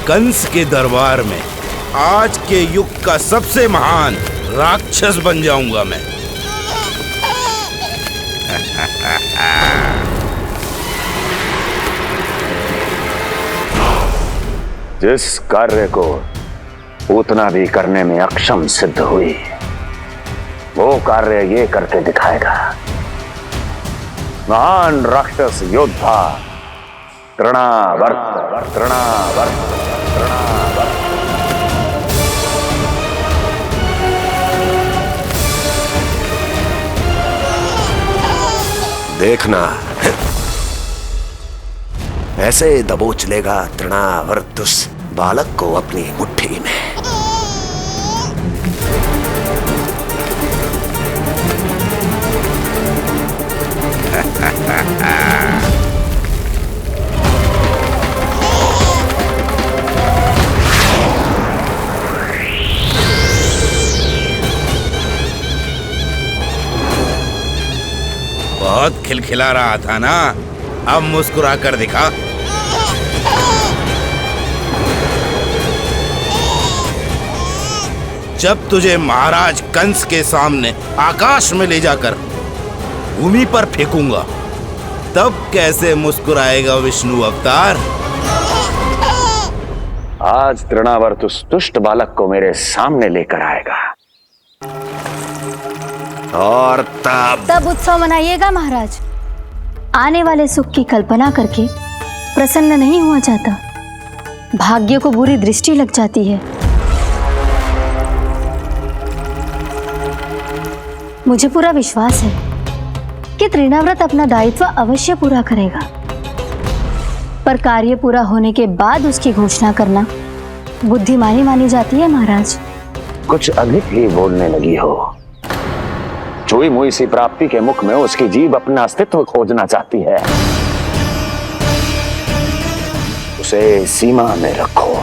कंस के दरबार में आज के युग का सबसे महान राक्षस बन जाऊंगा मैं। जिस कार्य को उतना भी करने में अक्षम सिद्ध हुई, वो कार्य ये करके दिखाएगा। महान राक्षस योद्धा तृणावर्त तृणावर्त तृणावर्त। देखना, ऐसे दबोच लेगा तृणावर्त उस बालक को अपनी मुट्ठी में। बहुत खिलखिला रहा था ना, अब मुस्कुरा कर दिखा। जब तुझे महाराज कंस के सामने आकाश में ले जाकर भूमि पर फेंकूंगा, तब कैसे मुस्कुराएगा विष्णु अवतार। आज तृणावर्त उस दुष्ट बालक को मेरे सामने लेकर आएगा और तब उत्सव मनाइएगा महाराज। आने वाले सुख की कल्पना करके प्रसन्न नहीं हुआ जाता, भाग्य को बुरी दृष्टि लग जाती है। मुझे पूरा विश्वास है कि तृणाव्रत अपना दायित्व अवश्य पूरा करेगा, पर कार्य पूरा होने के बाद उसकी घोषणा करना बुद्धिमानी मानी जाती है महाराज। कुछ अधिक ही बोलने लगी हो। चुई मुई सी प्राप्ति के मुख में उसकी जीभ अपना अस्तित्व खोजना चाहती है। उसे सीमा में रखो।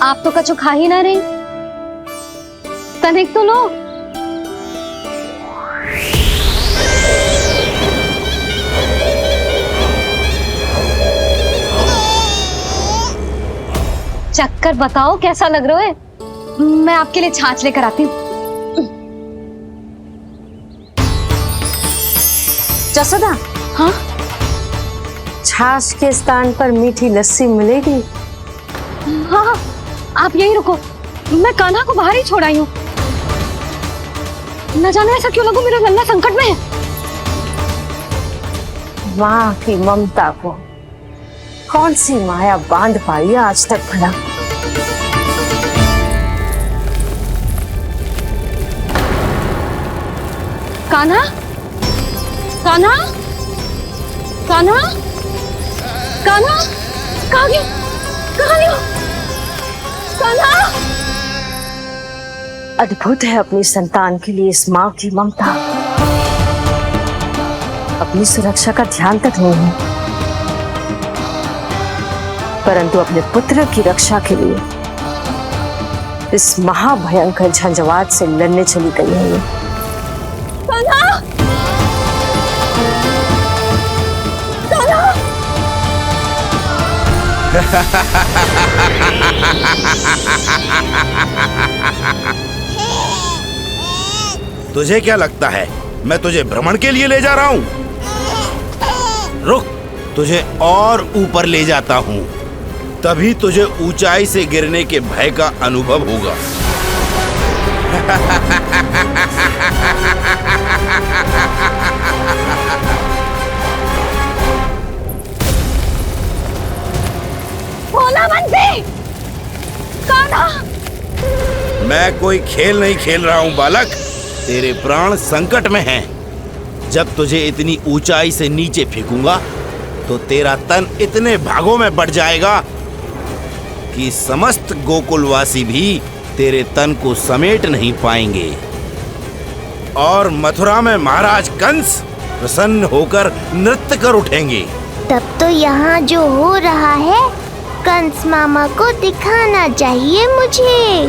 आप तो कछु खा ही ना रही, तनिक तो लो। चक्कर बताओ कैसा लग रहा है? मैं आपके लिए छाछ लेकर आती हूँ। जसोदा, हाँ? छाछ के स्थान पर मीठी लस्सी मिलेगी। हाँ, आप यहीं रुको, मैं कान्हा को बाहर ही छोड़ आई हूँ। न जाने ऐसा क्यों लगू मेरा लल्ला संकट में है। माँ की ममता को कौन सी माया बांध पाई है आज तक भला। कान्हा, कान्हा, कान्हा, कान्हा, कहाँ गया? कहाँ गया? कान्हा! अद्भुत है अपनी संतान के लिए इस माँ की ममता। अपनी सुरक्षा का ध्यान तक नहीं है, परंतु अपने पुत्र की रक्षा के लिए इस महाभयंकर झंझावात से लड़ने चली गई है। कान्हा! कान्हा! तुझे क्या लगता है मैं तुझे भ्रमण के लिए ले जा रहा हूँ? रुक, तुझे और ऊपर ले जाता हूँ, तभी तुझे ऊंचाई से गिरने के भय का अनुभव होगा। भोला बंसी! कान्हा! मैं कोई खेल नहीं खेल रहा हूँ बालक, तेरे प्राण संकट में हैं। जब तुझे इतनी ऊंचाई से नीचे फेंकूंगा तो तेरा तन इतने भागों में बढ़ जाएगा कि समस्त गोकुलवासी भी तेरे तन को समेट नहीं पाएंगे और मथुरा में महाराज कंस प्रसन्न होकर नृत्य कर उठेंगे। तब तो यहाँ जो हो रहा है कंस मामा को दिखाना चाहिए मुझे।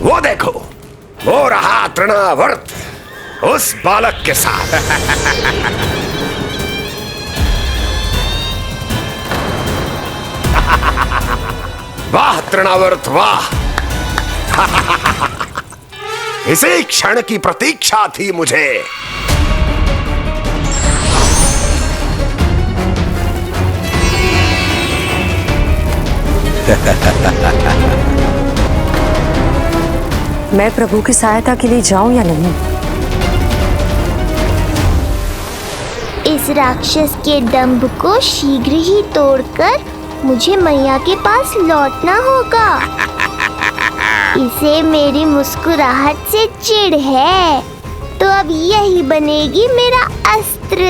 वो देखो, वो रहा तृणावर्त उस बालक के साथ। वाह तृणावर्त वाह। इसी क्षण की प्रतीक्षा थी मुझे। मैं प्रभु की सहायता के लिए जाऊं या नहीं? इस राक्षस के दंभ को शीघ्र ही तोड़कर मुझे मैया के पास लौटना होगा। इसे मेरी मुस्कुराहट से चिढ़ है, तो अब यही बनेगी मेरा अस्त्र।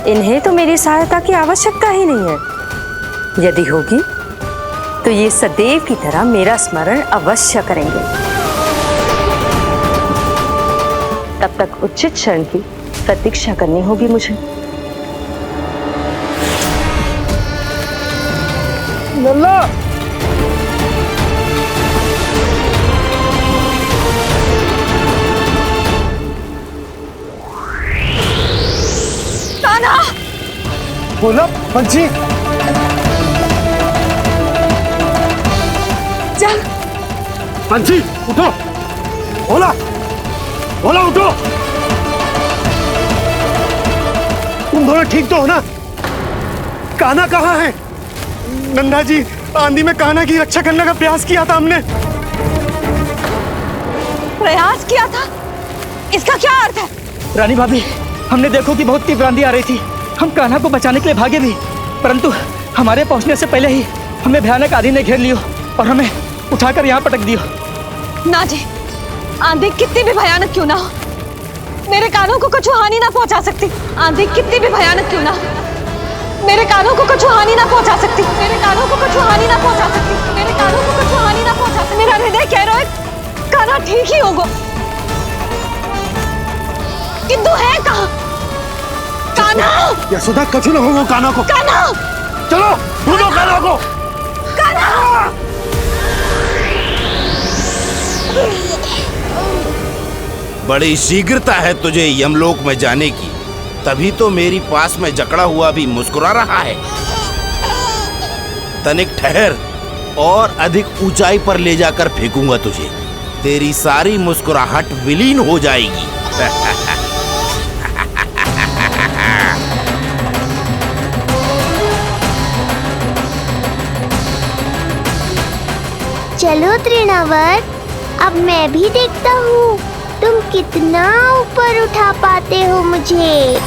इन्हें तो मेरी सहायता की आवश्यकता ही नहीं है। यदि होगी तो ये सदैव की तरह मेरा स्मरण अवश्य करेंगे। तब तक उचित क्षण की प्रतीक्षा करनी होगी मुझे। लल्ला, बोलो बंसी। चल बंसी उठो। बोला बोला उठो। तुम दोनों ठीक तो हो ना? कान्हा कहाँ है? नंदा जी, आंधी में कान्हा की रक्षा करने का प्रयास किया था हमने। प्रयास किया था? इसका क्या अर्थ है? रानी भाभी, हमने देखो कि बहुत तीव्र आंधी आ रही थी। हम कान्हा को बचाने के लिए भागे भी, परंतु हमारे पहुंचने से पहले ही हमें भयानक आंधी ने घेर लियो और हमें उठाकर यहाँ पटक दियो। ना जी, आंधी कितनी भी भयानक क्यों ना हो, मेरे कानों को कुछ हानि ना पहुंचा सकती। आंधी कितनी भी भयानक क्यों ना हो, मेरे कानों को कुछ हानि ना पहुंचा सकती। मेरे कानों को कुछ हानि ना पहुंचा सकती। मेरे कानों को कुछ हानि ना पहुंचा सकती। मेरा हृदय कह रहा है कान्हा ठीक ही होगा, किंतु है कहाँ कान्हा? यशोदा, कछु न हो वो कान्हा को। कान्हा! चलो ढूंढो कान्हा को। कान्हा! बड़ी शीघ्रता है तुझे यमलोक में जाने की, तभी तो मेरी पास में जकड़ा हुआ भी मुस्कुरा रहा है। तनिक ठहर, और अधिक ऊंचाई पर ले जाकर फेंकूंगा तुझे। तेरी सारी मुस्कुराहट विलीन हो जाएगी। चलो तृणावर्त, अब मैं भी देखता हूँ तुम कितना ऊपर उठा पाते हो मुझे।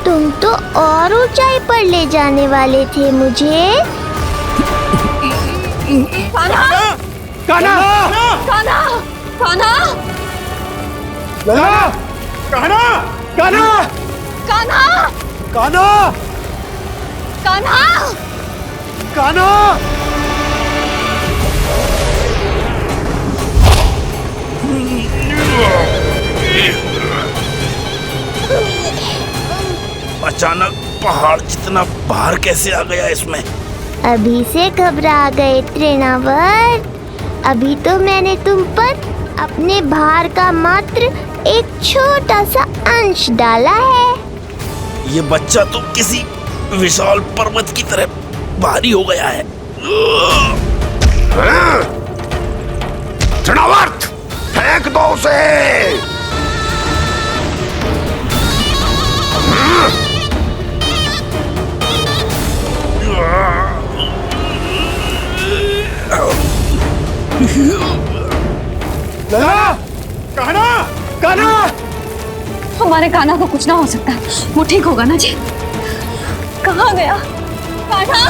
तुम तो और ऊंचाई पर ले जाने वाले थे मुझे। कान्हा! कान्हा! कान्हा! कान्हा! लला! कान्हा! कान्हा! कान्हा! कान्हा! कान्हा! कान्हा! अचानक पहाड़ जितना भार कैसे आ गया इसमें? अभी से घबरा गए तृणावर्त। अभी तो मैंने तुम पर अपने भार का मात्र एक छोटा सा अंश डाला है। ये बच्चा तो किसी विशाल पर्वत की तरह भारी हो गया है। तृणावर्त, फेंक दो उसे। कान्हा, कान्हा! हमारे कान्हा को कुछ ना हो सकता, वो ठीक होगा ना जी। कहाँ गया कान्हा?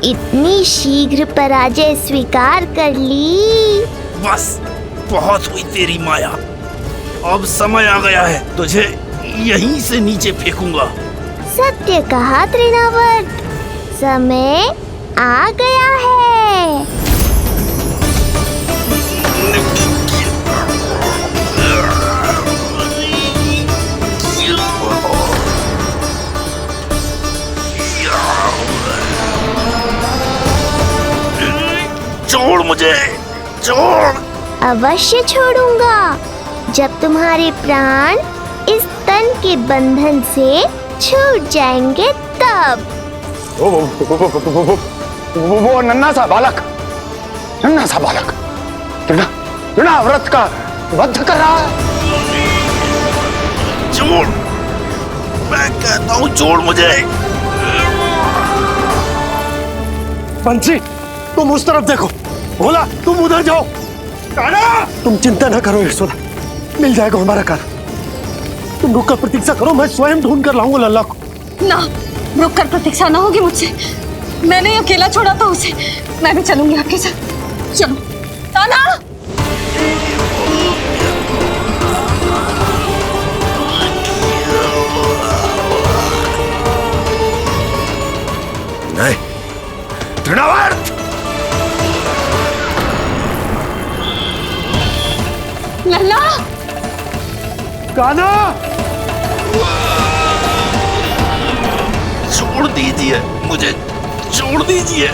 इतनी शीघ्र पराजय स्वीकार कर ली। बस बहुत हुई तेरी माया। अब समय आ गया है, तुझे यहीं से नीचे फेंकूंगा। सत्य कहा तृणावर्त, समय आ गया है। छोड़ मुझे, छोड़। अवश्य छोड़ूंगा, जब तुम्हारे प्राण इस तन के बंधन से छूट जाएंगे तब। वो नन्हा सा बालक तृणाव्रत का वध कर रहा है। छोड़, मैं कहता हूँ छोड़ मुझे। बंसी, तुम उस तरफ देखो। भोला, तुम उधर जाओ। कान्हा! तुम चिंता न करो यशोदा, मिल जाएगा हमारा कान्हा। तुम रुककर प्रतीक्षा करो, मैं स्वयं ढूंढ कर लाऊंगा लल्ला को। ना, रुककर प्रतीक्षा ना होगी मुझसे। मैंने अकेला छोड़ा था उसे, मैं भी चलूंगी आपके साथ। चलो कान्हा। नहीं, तृणावर्त! लल्ला! कान्हा! छोड़ दीजिए मुझे, छोड़ दीजिए।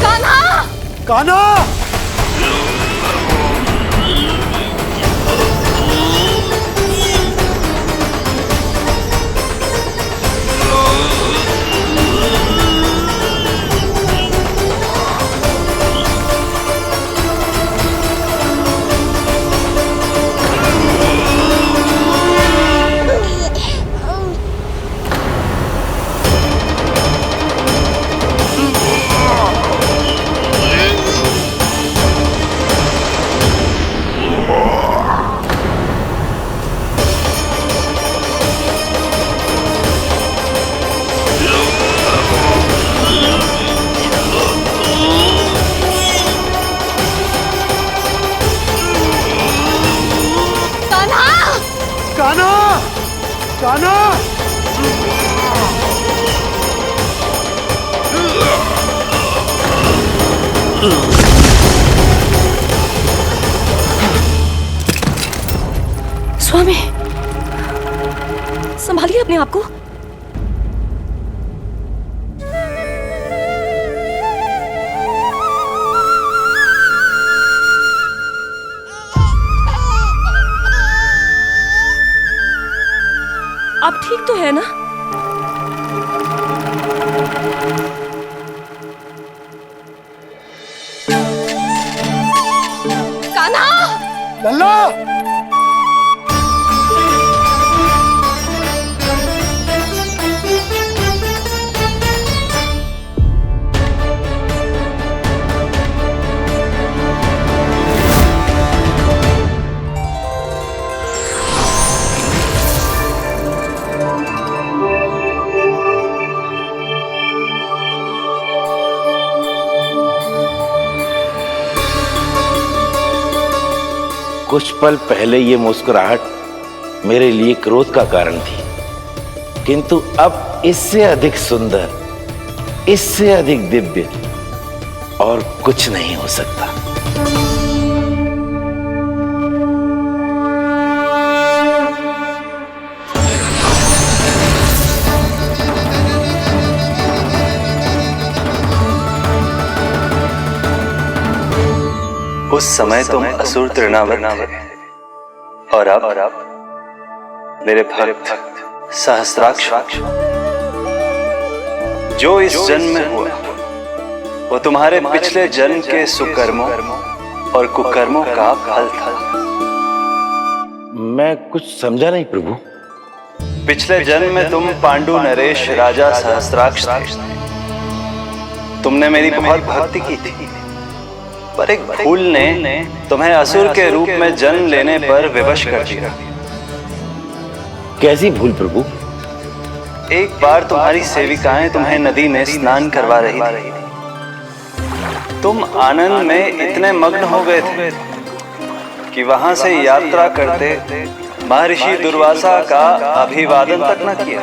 कान्हा! कान्हा! स्वामी, संभालिए अपने आप को। आप ठीक तो है ना? कान्हा! लल्ला! कुछ पल पहले ये मुस्कुराहट मेरे लिए क्रोध का कारण थी, किंतु अब इससे अधिक सुंदर, इससे अधिक दिव्य और कुछ नहीं हो सकता। उस समय तुम असुर तृणावर्त थे और अब मेरे भक्त सहस्राक्ष। जो इस जन्म में हुआ वो तुम्हारे पिछले जन्म के सुकर्मों और कुकर्मों का फल था। मैं कुछ समझा नहीं प्रभु। पिछले जन्म में तुम पांडु नरेश राजा सहस्राक्ष थे। तुमने मेरी बहुत भक्ति की थी, पर एक भूल ने तुम्हें असुर के रूप में जन्म लेने पर विवश कर दिया। कैसी भूल प्रभु? एक बार तुम्हारी सेविकाएं तुम्हें नदी में स्नान करवा रही थी। तुम आनंद में इतने मग्न हो गए थे कि वहां से यात्रा करते महर्षि दुर्वासा का अभिवादन तक न किया।